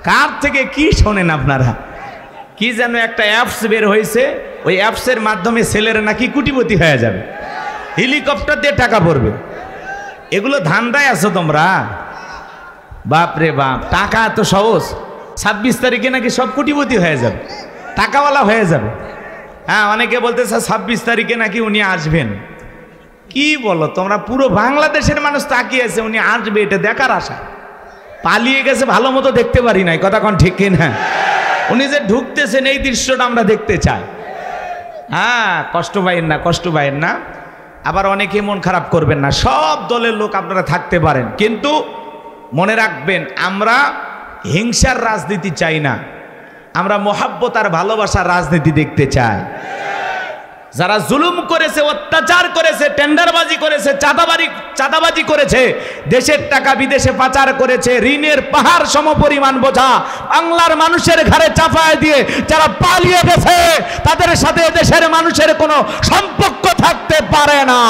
কার থেকে কি শোনেন আপনারা? কি যেন একটা অ্যাপস বের হয়েছে, ওই অ্যাপসের মাধ্যমে ছেলেরা নাকি কোটিপতি হয়ে যাবে, হেলিকপ্টার দিয়ে টাকা পড়বে। এগুলো ধান্দায় আছো তোমরা? বাপরে বাপ, টাকা এত সহজ? 26 তারিখে নাকি সব কোটিপতি হয়ে যাবে, টাকাওয়ালা হয়ে যাবে। হ্যাঁ, অনেকে বলতেছে 26 তারিখে নাকি উনি আসবেন। কি বলো তোমরা? পুরো বাংলাদেশের মানুষ তাকিয়ে আছে, উনি আসবে, এটা দেখার আশা। পালিয়ে গেছে, ভালো মতো দেখতে পারি নাই। কথা কোন ঠিক না? উনি যে ঢুকতেছেন, এই দৃশ্যটা আমরা দেখতে চাই। হ্যাঁ, কষ্ট পাইয়েন না, কষ্ট পাইয়েন না। আবার অনেকে মন খারাপ করবেন না, সব দলের লোক আপনারা থাকতে পারেন, কিন্তু মনে রাখবেন আমরা হিংসার রাজনীতি চাই না, আমরা মহাব্বত আর ভালোবাসার রাজনীতি দেখতে চাই। যারা জুলুম করেছে, অত্যাচার করেছে, টেন্ডারবাজি করেছে, চাঁদাবাজি করেছে, দেশের টাকা বিদেশে পাচার করেছে, ঋণের পাহাড় সমপরিমাণ বোঝা বাংলার মানুষের ঘাড়ে চাপায় দিয়ে যারা পালিয়ে গেছে, তাদের সাথে দেশের মানুষের কোনো সম্পর্ক থাকতে পারে না।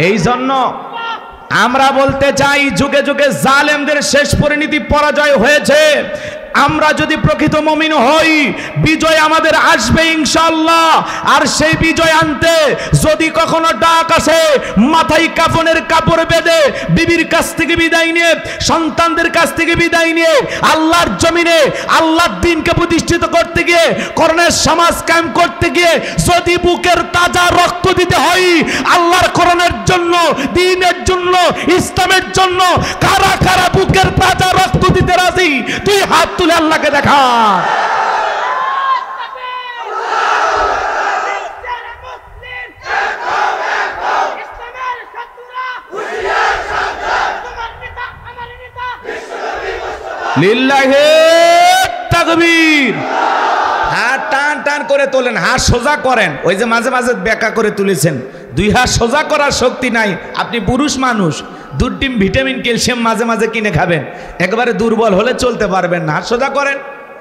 এই জন্য আমরা বলতে চাই, যুগে যুগে জালেমদের শেষ পরিণতি পরাজয় হয়েছে। আমরা যদি প্রকৃত মুমিন হই, বিজয় আমাদের আসবে ইনশাআল্লাহ। আর সেই বিজয় আনতে যদি কখনো ডাক আসে, মাথায় কাফনের কাপড় বেঁধে বিবির কাছ থেকে বিদায় নিয়ে, সন্তানদের কাছ থেকে বিদায় নিয়ে আল্লাহর জমিনে আল্লাহর দ্বীনকে প্রতিষ্ঠিত করতে গিয়ে, কোরআনের সমাজ কায়েম করতে গিয়ে যদি বুকের তাজা রক্ত দিতে হয় আল্লাহর কোরআনের জন্য, দ্বীনের জন্য, ইসলামের জন্য, কারা কারা বুকের তাজা রক্ত দিতে রাজি? তুই হাত তুলে আল্লাহকে দেখা। লিল্লাহি তাকবীর। হাত টান টান করে তোলেন, হাত সোজা করেন। ওই যে মাঝে মাঝে বেঁকা করে তুলেছেন, দুই হাত সোজা করার শক্তি নাই। আপনি পুরুষ মানুষ, দুধ ডিম ভিটামিন ক্যালসিয়াম মাঝে মাঝে কিনে খাবেন, একেবারে দুর্বল হলে চলতে পারবেন না। হাত সোজা করেন,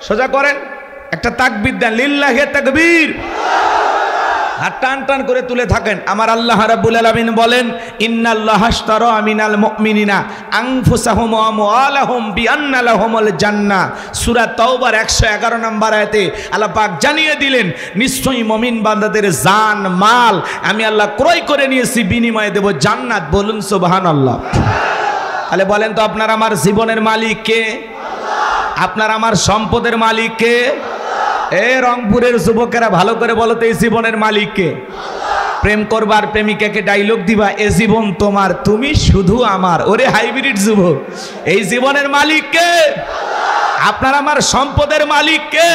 সোজা করেন, একটা তাকবীর দেন, লিল্লাহি তাকবীর। হাত টান টান করে তুলে থাকেন। আমার আল্লাহ রাব্বুল আলামিন বলেন, ইন্নাল্লাহা আশতারা মিনাল মুমিনিনা আনফুসাহুম ওয়া আমওয়ালাহুম বিআন্না লাহুমুল জান্নাহ। সূরা তাওবার 111 নম্বর আয়াতে আল্লাহ পাক জানিয়ে দিলেন, নিশ্চয়ই মুমিন বান্দাদের জান মাল আমি আল্লাহ ক্রয় করে নিয়েছি, বিনিময়ে দেব জান্নাত। বলুন সুবহানাল্লাহ। তাহলে বলেন তো, আপনার আমার জীবনের মালিক কে? আপনার আমার সম্পদের মালিক কে? এ রংপুরের যুবকেরা ভালো করে বলো তো, এই জীবনের মালিক কে? প্রেম করবার প্রেমিকাকে ডায়লগ দিবা, এ জীবন তোমার, তুমি শুধু আমার। ওরে হাইব্রিড যুবক, এই জীবনের মালিক কে? আপনার আমার সম্পদের মালিক কে?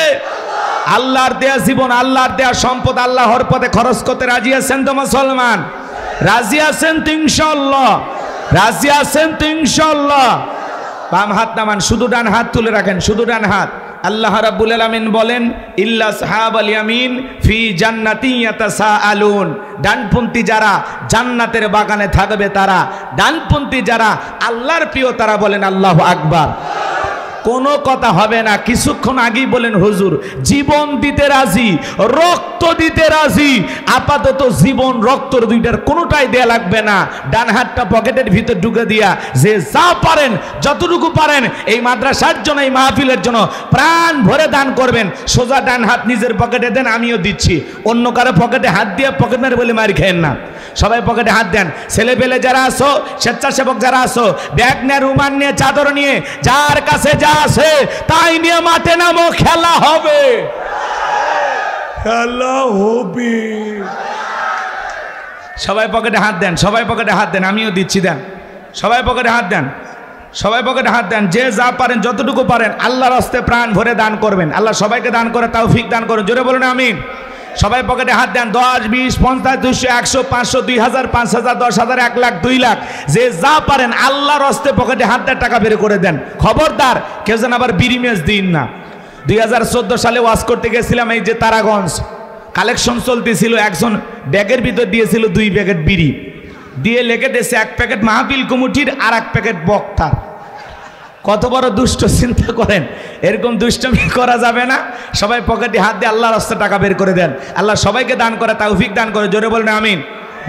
আল্লাহর দেয়া জীবন, আল্লাহর দেয়া সম্পদ আল্লাহর পথে খরচ করতে রাজি আছেন তো মুসলমান? রাজি আছেন তো ইনশাআল্লাহ? রাজি আছেন তো ইনশাআল্লাহ? বাম হাত নামান, শুধু ডান হাত তুলে রাখেন, শুধু ডান হাত। আল্লাহ রাব্বুল আলামিন বলেন, ইল্লা আসহাবাল ইয়ামিন ফি জান্নাতিন ইয়াতাসাআলুন। ডানপন্থী যারা জান্নাতের বাগানে থাকবে তারা, ডানপন্থী যারা আল্লাহর প্রিয় তারা বলেন আল্লাহু আকবার। কোনো কথা হবে না। কিছুক্ষণ আগেই বলেন হুজুর জীবন দিতে রাজি, রক্ত দিতে রাজি। আপাতত জীবন রক্তর দুইটার কোনোটাই দেয়া লাগবে না। ডান হাতটা পকেটের ভিতর ঢুকে দিয়া যে যা পারেন, যতটুকু পারেন এই মাদ্রাসার জন্য, এই মাহফিলের জন্য প্রাণ ভরে দান করবেন। সোজা ডান হাত নিজের পকেটে দেন, আমিও দিচ্ছি। অন্য কারো পকেটে হাত দিয়ে পকেট মারে বলে মারি খেয়েন না। সবাই পকেটে হাত দেন। ছেলে পেলে যারা আসো, স্বেচ্ছাসেবক যারা আসো, ব্যাগ নিয়ে, রুমাল নিয়ে, চাদর নিয়ে, যার কাছে যা আছে তাই নিয়ে মাঠে নামো, খেলা হবে, খেলা হবে। সবাই পকেটে হাত দেন, সবাই পকেটে হাত দেন, আমিও দিচ্ছি, দেন। সবাই পকেটে হাত দেন, সবাই পকেটে হাত দেন। যে যা পারেন, যতটুকু পারেন আল্লাহর রাস্তে প্রাণ ভরে দান করবেন। আল্লাহ সবাইকে দান করে তৌফিক দান করুন। জোরে বলুন আমিন। সবাই পকেটে হাত দেন। 10, 20, 50, 200, 100, 500, 2000, 5000, 10000, 1 লাখ, 2 লাখ, যে যা পারেন আল্লাহর রাস্তে পকেটে হাত দেন, টাকা বের করে দেন। খবরদার কেউ যেন আবার বিড়ি মেজ দিন না। 2014 সালে ওয়াজ করতে গেছিলাম, এই যে তারাগঞ্জ, কালেকশন চলতেছিল। একজন ব্যাগের ভিতর দিয়েছিল 2 প্যাকেট বিড়ি, দিয়ে লেগে দিয়েছে 1 প্যাকেট মাহফিল কমিটির আর 1 প্যাকেট বক্তার। কত বড় দুষ্ট, চিন্তা করেন। এরকম দুষ্টমি করা যাবে না। সবাই পকেটে হাত দিয়ে আল্লাহর রাস্তায় টাকা বের করে দেন। আল্লাহ সবাইকে দান করে তৌফিক দান করে। জোরে বলেন আমিন।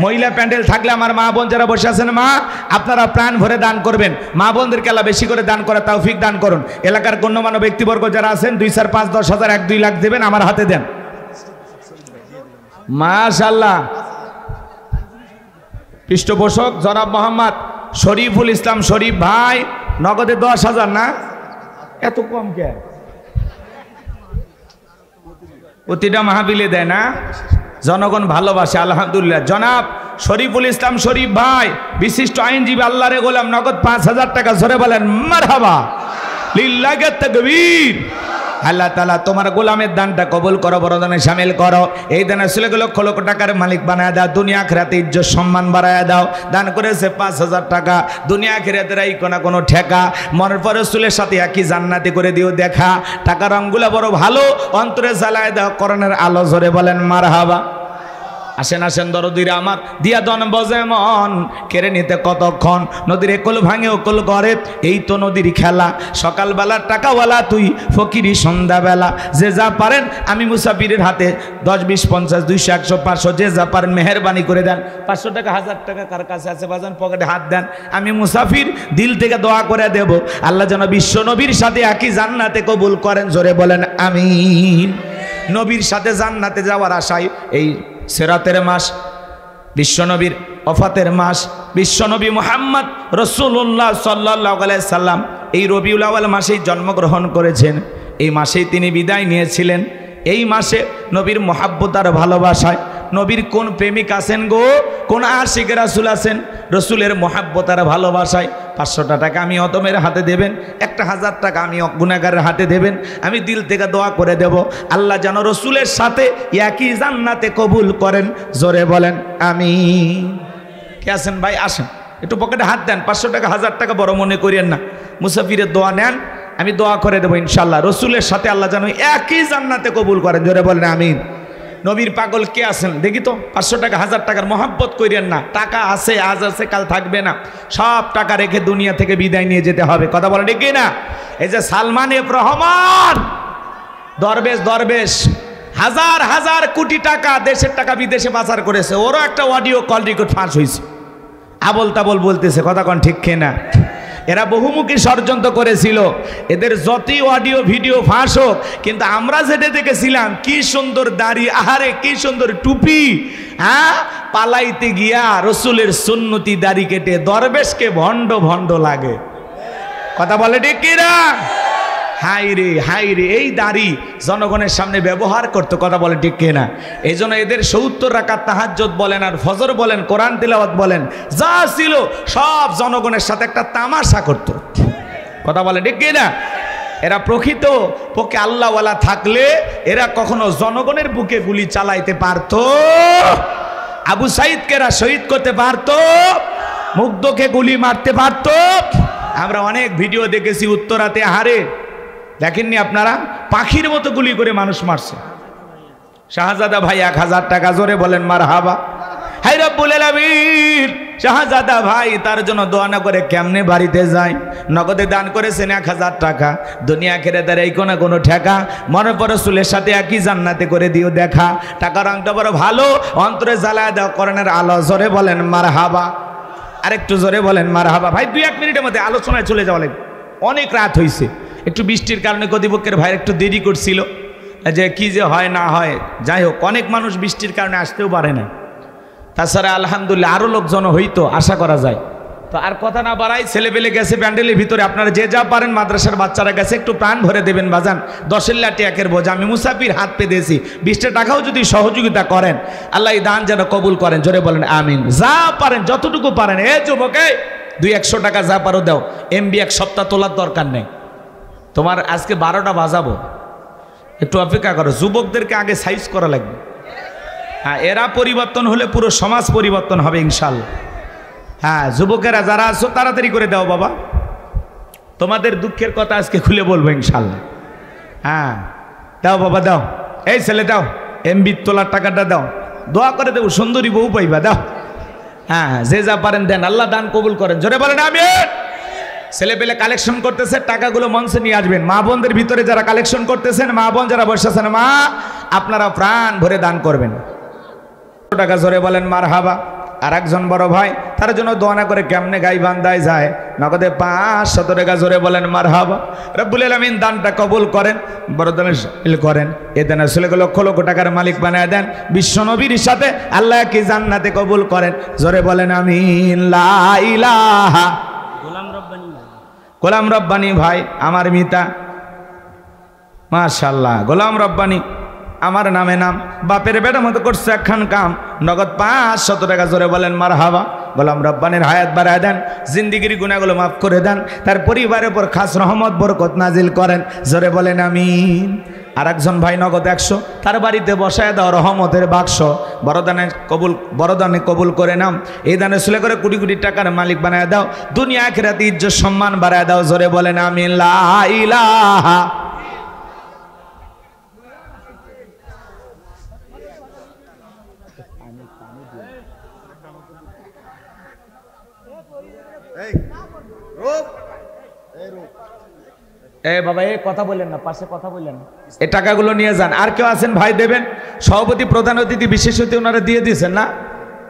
মহিলা প্যান্ডেল থাকলে আমার মা বোন যারা বসে আছেন, মা আপনারা প্রাণ ভরে দান করবেন। মা বোনদেরকে আল্লাহ বেশি করে দান করে তৌফিক দান করুন। এলাকার গণ্যমান্য ব্যক্তিবর্গ যারা আছেন 2, 4, 5, 10 হাজার, 1, 2 লাখ দেবেন, আমার হাতে দেন। মাশাআল্লাহ। পৃষ্ঠপোষক জনাব মোহাম্মদ শরীফুল ইসলাম শরীফ ভাই, নগদে 10,000 না? এত কম কে? প্রতিটা মাহফিলে দেয় না? জনগণ ভালোবাসে আলহামদুলিল্লাহ। জনাব শরীফুল ইসলাম শরীফ ভাই, বিশিষ্ট আইনজীবী, আল্লাহরে গোলাম, নগদ 5,000 টাকা। জোরে বলেন মারহাবা, লিল্লাহি তাকবীর। আল্লাহ তাআলা তোমার গোলামের দানটা কবুল করো, বড় দানে শামিল করো। এই দানে ছেলেকে লক্ষ লক্ষ টাকার মালিক বানায় দাও, দুনিয়া আখিরাতে ইজ্জত সম্মান বাড়ায় দাও। দান করেছে 5,000 টাকা, দুনিয়া আখিরাতের এই কোনো ঠেকা, মনের পরে রসুলের সাথে একই জান্নাতি করে দিও দেখা। টাকা রঙগুলো বড় ভালো, অন্তরে জ্বালায় দাও কোরআনের আলো। জোরে বলেন মারহাবা। আসেন আসেন দরদিরা আমার, দিয়া দন বজে মন, কেড়ে নিতে কতক্ষণ, নদীর একল ভাঙে ওকল করে, এই তো নদীর খেলা। সকালবেলার টাকাওয়ালা তুই ফকিরি সন্ধ্যাবেলা। যে যা পারেন, আমি মুসাফিরের হাতে 10, 20, 50, 200, 100, 500 যে যা পারেন মেহেরবানি করে দেন। 500 টাকা, 1000 টাকা কার কাছে আছে বাজান, পকেটে হাত দেন। আমি মুসাফির, দিল থেকে দোয়া করে দেব, আল্লাহ যেন বিশ্ব নবীর সাথে একই জান্নাতে কবুল করেন। জোরে বলেন আমিন। নবীর সাথে জান্নাতে যাওয়ার আশায় এই সিরাতের মাস, বিশ্বনবীর ওফাতের মাস, বিশ্বনবী মুহাম্মদ রাসূলুল্লাহ সাল্লাল্লাহু আলাইহি সাল্লাম এই রবিউল আউয়াল মাসেই জন্মগ্রহণ করেছেন। এই মাসেই তিনি বিদায় নিয়েছিলেন। এই মাসে নবীর মহাব্বত আর ভালোবাসায়, নবীর কোন প্রেমিক আছেন গো, কোন আশিক রাসূল আছেন, রসুলের মহাব্বত আর ভালোবাসায় 500 টাকা আমি অদমের হাতে দেবেন, 1,000 টাকা আমি গুনাহগারের হাতে দেবেন। আমি দিল থেকে দোয়া করে দেব, আল্লাহ যেন রসুলের সাথে একই জান্নাতে কবুল করেন। জোরে বলেন আমিন। কে আছেন ভাই? আসেন, একটু পকেটে হাত দেন। 500 টাকা, 1000 টাকা বড় মনে করিয়েন না। মুসাফিরের দোয়া নেন, আমি দোয়া করে দেবো ইনশাল্লাহ, রসুলের সাথে আল্লাহ যেন একই জান্নাতে কবুল করেন। জোরে বলেন আমিন। নবীর পাগল কে আছেন দেখি তো? 500 টাকা, 1000 টাকার মহাব্বত করিয়েন না। টাকা আছে, আজ আছে, কাল থাকবে না। সব টাকা রেখে দুনিয়া থেকে বিদায় নিয়ে যেতে হবে। কথা বলেন ঠিক না? এই যে সালমান এফ রহমান, দরবেশ হাজার হাজার কোটি টাকা, দেশের টাকা বিদেশে পাচার করেছে, ওরও একটা অডিও কল রেকর্ড ফাঁস হয়েছে। আবল তাবল বলতেছে, কথা কন ঠিক না? এরা বহুমুখী ষড়যন্ত্র করেছিল। এদের যতই অডিও ভিডিও ফাঁস হোক, কিন্তু আমরা যেটা দেখেছিলাম, কি সুন্দর দাড়ি, আহারে কি সুন্দর টুপি, হ্যাঁ, পালাইতে গিয়া রসুলের সুন্নতি দাড়ি কেটে দরবেশকে ভণ্ড ভণ্ড লাগে। কথা বলে ঠিক কিনা? হাই রে, এই দাড়ি জনগণের সামনে ব্যবহার করতো। কথা বলে ঠিক কিনা? এই জন্য এদের 70 রাকাত তাহাজ্জুদ বলেন আর ফজর বলেন, কোরআন তিলাওয়াত বলেন, যা ছিল সব জনগণের সাথে একটা তামাশা করত। কথা বলে ঠিক কিনা? এরা প্রকৃত পক্ষে আল্লাহওয়ালা থাকলে এরা কখনো জনগণের বুকে গুলি চালাইতে পারত? আবু সাইদকে এরা শহীদ করতে পারত? মুগ্ধকে গুলি মারতে পারত? আমরা অনেক ভিডিও দেখেছি উত্তরাতে, হারে দেখেননি আপনারা? পাখির মতো গুলি করে মানুষ মারছে। শাহজাদা ভাই 1000 টাকা। জোরে বলেন মারহাবা। হাই রব্বুল আলামিন, শাহজাদা ভাই তার জন্য দোয়া না করে কেমনে বাড়িতে যায়? নগদে দান করেছেন 1000 টাকা, দুনিয়া আখিরাতের এই কোনো ঠেকা, মনে পড়ে রসুলের সাথে একই জান্নাতে করে দিও দেখা। টাকার রংটা বড় ভালো, অন্তরে জ্বালায় দাও কোরআনের আলো। জোরে বলেন মারহাবা। আরেকটু জোরে বলেন মারহাবা। ভাই 2-1 মিনিটের মধ্যে আলোচনায় চলে যাওয়া লাগবে, অনেক রাত হয়েছে। একটু বৃষ্টির কারণে কর্তৃপক্ষের ভাই একটু দেরি করছিল, যে কি যে হয় না হয়। যাই হোক, অনেক মানুষ বৃষ্টির কারণে আসতেও পারে না। তাছাড়া আলহামদুলিল্লাহ আরও লোকজন হইতো, আশা করা যায়। তো আর কথা না বাড়াই, ছেলেপেলে গেছে প্যান্ডেলের ভিতরে, আপনারা যে যা পারেন, মাদ্রাসার বাচ্চারা গেছে, একটু প্রাণ ভরে দেবেন বাজান। 10 লাঠি একের বোঝা, আমি মুসাফির হাত পে দিয়েছি। 20 টাকাও যদি সহযোগিতা করেন, আল্লাহ এই দান যেন কবুল করেন। জোরে বলেন আমিন। যা পারেন, যতটুকু পারেন। এ যুবকে 200-100 টাকা যা পারো দাও। এমবি 1 সপ্তাহ তোলার দরকার নেই তোমার। আজকে 12টা বাজাবো, একটু অপেক্ষা করো। যুবকদেরকে আগে সাইজ করা লাগবে। হ্যাঁ, এরা পরিবর্তন হলে পুরো সমাজ পরিবর্তন হবে ইনশাল্লাহ। হ্যাঁ, যুবকেরা যারা আছো তাড়াতাড়ি করে দাও বাবা, তোমাদের দুঃখের কথা আজকে খুলে বলবো ইনশাল্লাহ। হ্যাঁ, দাও বাবা দাও। এই ছেলে দাও, এমবি তোলার টাকাটা দাও, দোয়া করে দেবো, সুন্দরী বউ পাইবা, দাও। হ্যাঁ, যে যা পারেন দেন, আল্লাহ দান কবুল করেন। জোরে বলেন আমিন। ছেলে পেলে কালেকশন করতেছে, টাকাগুলো মঞ্চে নিয়ে আসবেন। মা বোনদের ভিতরে যারা কালেকশন করতেছেন, মা বোন যারা বসেছেন, মা আপনারা প্রাণ ভরে দান করবেন। টাকা জোরে বলেন মারহাবা। আর একজন বড় ভাই, তার জন্য দোয়া না করে কেমনে গাই বান্দায় যায়, নগদে 500 টাকা। জোরে বলেন মারহাবা। রব্বুল আলামিন দানটা কবুল করেন, বড় দানের করেন। এ দানের ছেলেকে লক্ষ লক্ষ টাকার মালিক বানায় দেন। বিশ্ব নবীর সাথে আল্লাহ কি জান্নাতে কবুল করেন। জোরে বলেন আমিন। লা ইলাহা। গোলাম রব্বানি ভাই আমার মিতা, মাশাআল্লাহ। গোলাম রব্বানি আমার নামে নাম, বাপের বেটা মতো করছে একখান কাম। নগদ 500 টাকা। জোরে বলেন মারহাবা। গোলাম রব্বানির হায়াত বাড়ায় দেন, জিন্দিগির গুনাহগুলো মাফ করে দেন, তার পরিবারের উপর খাস রহমত বরকত নাজিল করেন। জোরে বলেন আমিন। আর একজন ভাই নগদ 100 তার বাড়িতে বসায় দাও রহমতের বাক্স, বড়দানে কবুল করে নাও। এই দানে সুলে করে কোটি কোটি টাকার মালিক বানায় দাও, দুনিয়া আখিরাতে ইজ্জত সম্মান বাড়ায় দাও। জোরে বলেন আমিন। লা ইলাহা বাবা এই কথা বললেন না, পাশে কথা বললেন না, এই টাকাগুলো নিয়ে যান। আর কেউ আছেন ভাই দেবেন? সভাপতি, প্রধান অতিথি, বিশেষ অতিথি ওনারা দিয়ে দিয়েছেন না?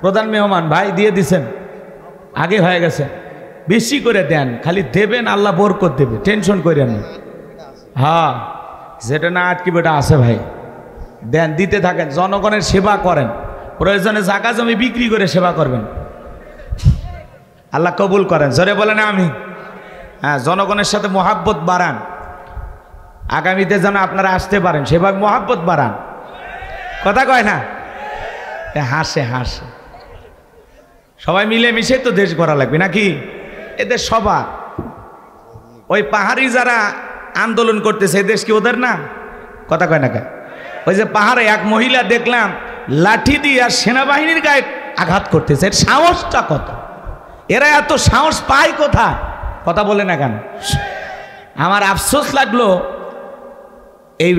প্রধান মেহমান ভাই দিয়ে দিয়েছেন, আগে হয়ে গেছে। বেশি করে দেন, খালি দেবেন, আল্লাহ বরকত দেবে, টেনশন করেন না। হ্যাঁ, যেটা না আটকিবে ওটা আছে ভাই, দেন, দিতে থাকেন, জনগণের সেবা করেন, প্রয়োজনে জায়গা জমি বিক্রি করে সেবা করবেন। আল্লাহ কবুল করেন। জোরে বলেন আমি। হ্যাঁ, জনগণের সাথে মহাব্বত বাড়ান, আগামীতে যেন আপনারা আসতে পারেন, সেভাবে মহাব্বত বাড়ান। কথা কয় না? হাসে হাসে, সবাই মিলে মিশে তো দেশ গড়া লাগবে নাকি? এদের সবার ওই পাহাড়ি যারা আন্দোলন করতেছে, এই দেশ কি ওদের না? কথা কয় না কে? ওই যে পাহাড়ে এক মহিলা দেখলাম লাঠি দিয়ে আর সেনাবাহিনীর গায়ে আঘাত করতেছে, এর সাহসটা কত? এরা এত সাহস পায় কোথায়? কথা বলে না কেন? আমার আফসোস লাগলো এই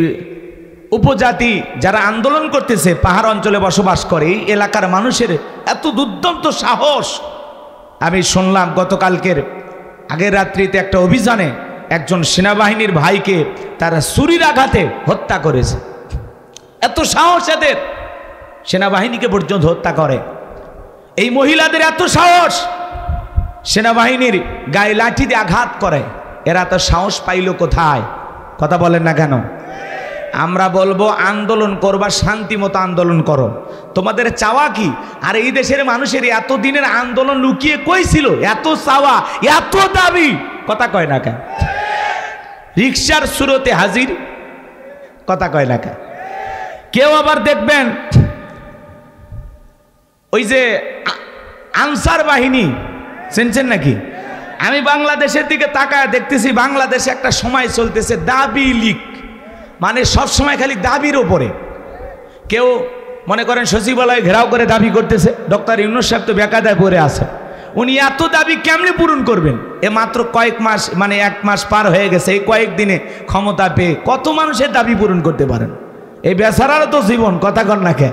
উপজাতি যারা আন্দোলন করতেছে, পাহাড় অঞ্চলে বসবাস করে, এই এলাকার মানুষের এত দুর্দান্ত সাহস। আমি শুনলাম গতকালকের আগের রাত্রিতে একটা অভিযানে একজন সেনাবাহিনীর ভাইকে তারা ছুরির আঘাতে হত্যা করেছে। এত সাহস এদের, সেনাবাহিনীকে পর্যন্ত হত্যা করে। এই মহিলাদের এত সাহস, সেনাবাহিনীর গায়ে লাঠি দিয়ে আঘাত করে। এরা তো সাহস পাইল কোথায়? কথা বলেন না কেন? আমরা বলবো আন্দোলন করবা, শান্তি মতো আন্দোলন করো, তোমাদের চাওয়া কি? আর এই দেশের মানুষের এত দিনের আন্দোলন লুকিয়ে কই ছিল? এত চাওয়া, এত দাবি, কথা কয় না কেন? রিকশার সুরতে হাজির, কথা কয় না কেন? কেউ আবার দেখবেন ওই যে আনসার বাহিনী চিনছেন নাকি? আমি বাংলাদেশের দিকে তাকায় দেখতেছি, বাংলাদেশে একটা সময় চলতেছে দাবি লীগ, মানে সব সময় খালি দাবির ওপরে। কেউ মনে করেন সচিবালয় ঘেরাও করে দাবি করতেছে, ডক্টর ইউনূস সাহেব তো বেকায়দায় পড়ে আছে, উনি এত দাবি কেমনে পূরণ করবেন? এ মাত্র কয়েক মাস, মানে 1 মাস পার হয়ে গেছে, এই কয়েকদিনে ক্ষমতা পেয়ে কত মানুষের দাবি পূরণ করতে পারেন? এই বেচারারও তো জীবন, কথা কর না কে?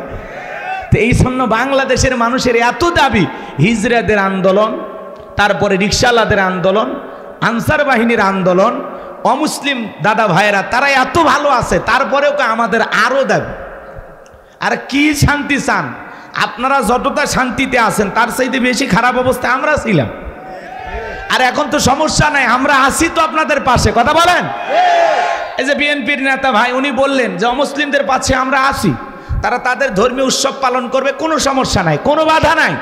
তো এই জন্য বাংলাদেশের মানুষের এত দাবি, হিজড়াদের আন্দোলন, তারপরে রিকশাওয়ালাদের আন্দোলন, আনসার বাহিনীর আন্দোলন, অমুসলিম দাদা ভাইয়েরা তারা এত ভালো আছে, তারপরেও আমাদের আরও দাবি। আর কি শান্তি চান? আপনারা যতটা শান্তিতে আছেন তার চাইতে বেশি খারাপ অবস্থা আমরা ছিলাম। আর এখন তো সমস্যা নাই, আমরা আছি তো আপনাদের পাশে, কথা বলেন। এই যে বিএনপির নেতা ভাই উনি বললেন যে অমুসলিমদের পাশে আমরা আছি, তারা তাদের ধর্মীয় উৎসব পালন করবে, কোনো সমস্যা নাই, কোনো বাধা নাই,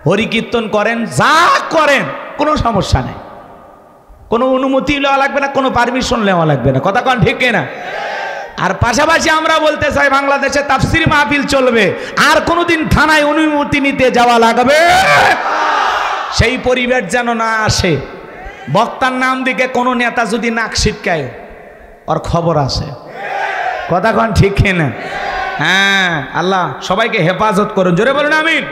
হরি কীর্তন করেন, যা করেন, কোনো সমস্যা নাই, কোনো অনুমতি নেওয়া লাগবে না, কোনো পারমিশন নেওয়া লাগবে না, কথা কন ঠিক না? আর পাশাপাশি আমরা বলতে চাই বাংলাদেশে তাফসির মাহফিল চলবে, আর কোনোদিন থানায় অনুমতি নিতে যাওয়া লাগবে সেই পরিবেশ যেন না আসে। বক্তার নাম দিকে কোনো নেতা যদি নাক ছিটকায় ওর খবর আছে, কথা কন ঠিক না? হ্যাঁ, আল্লাহ সবাইকে হেফাজত করুন, জোরে বলুন আমিন।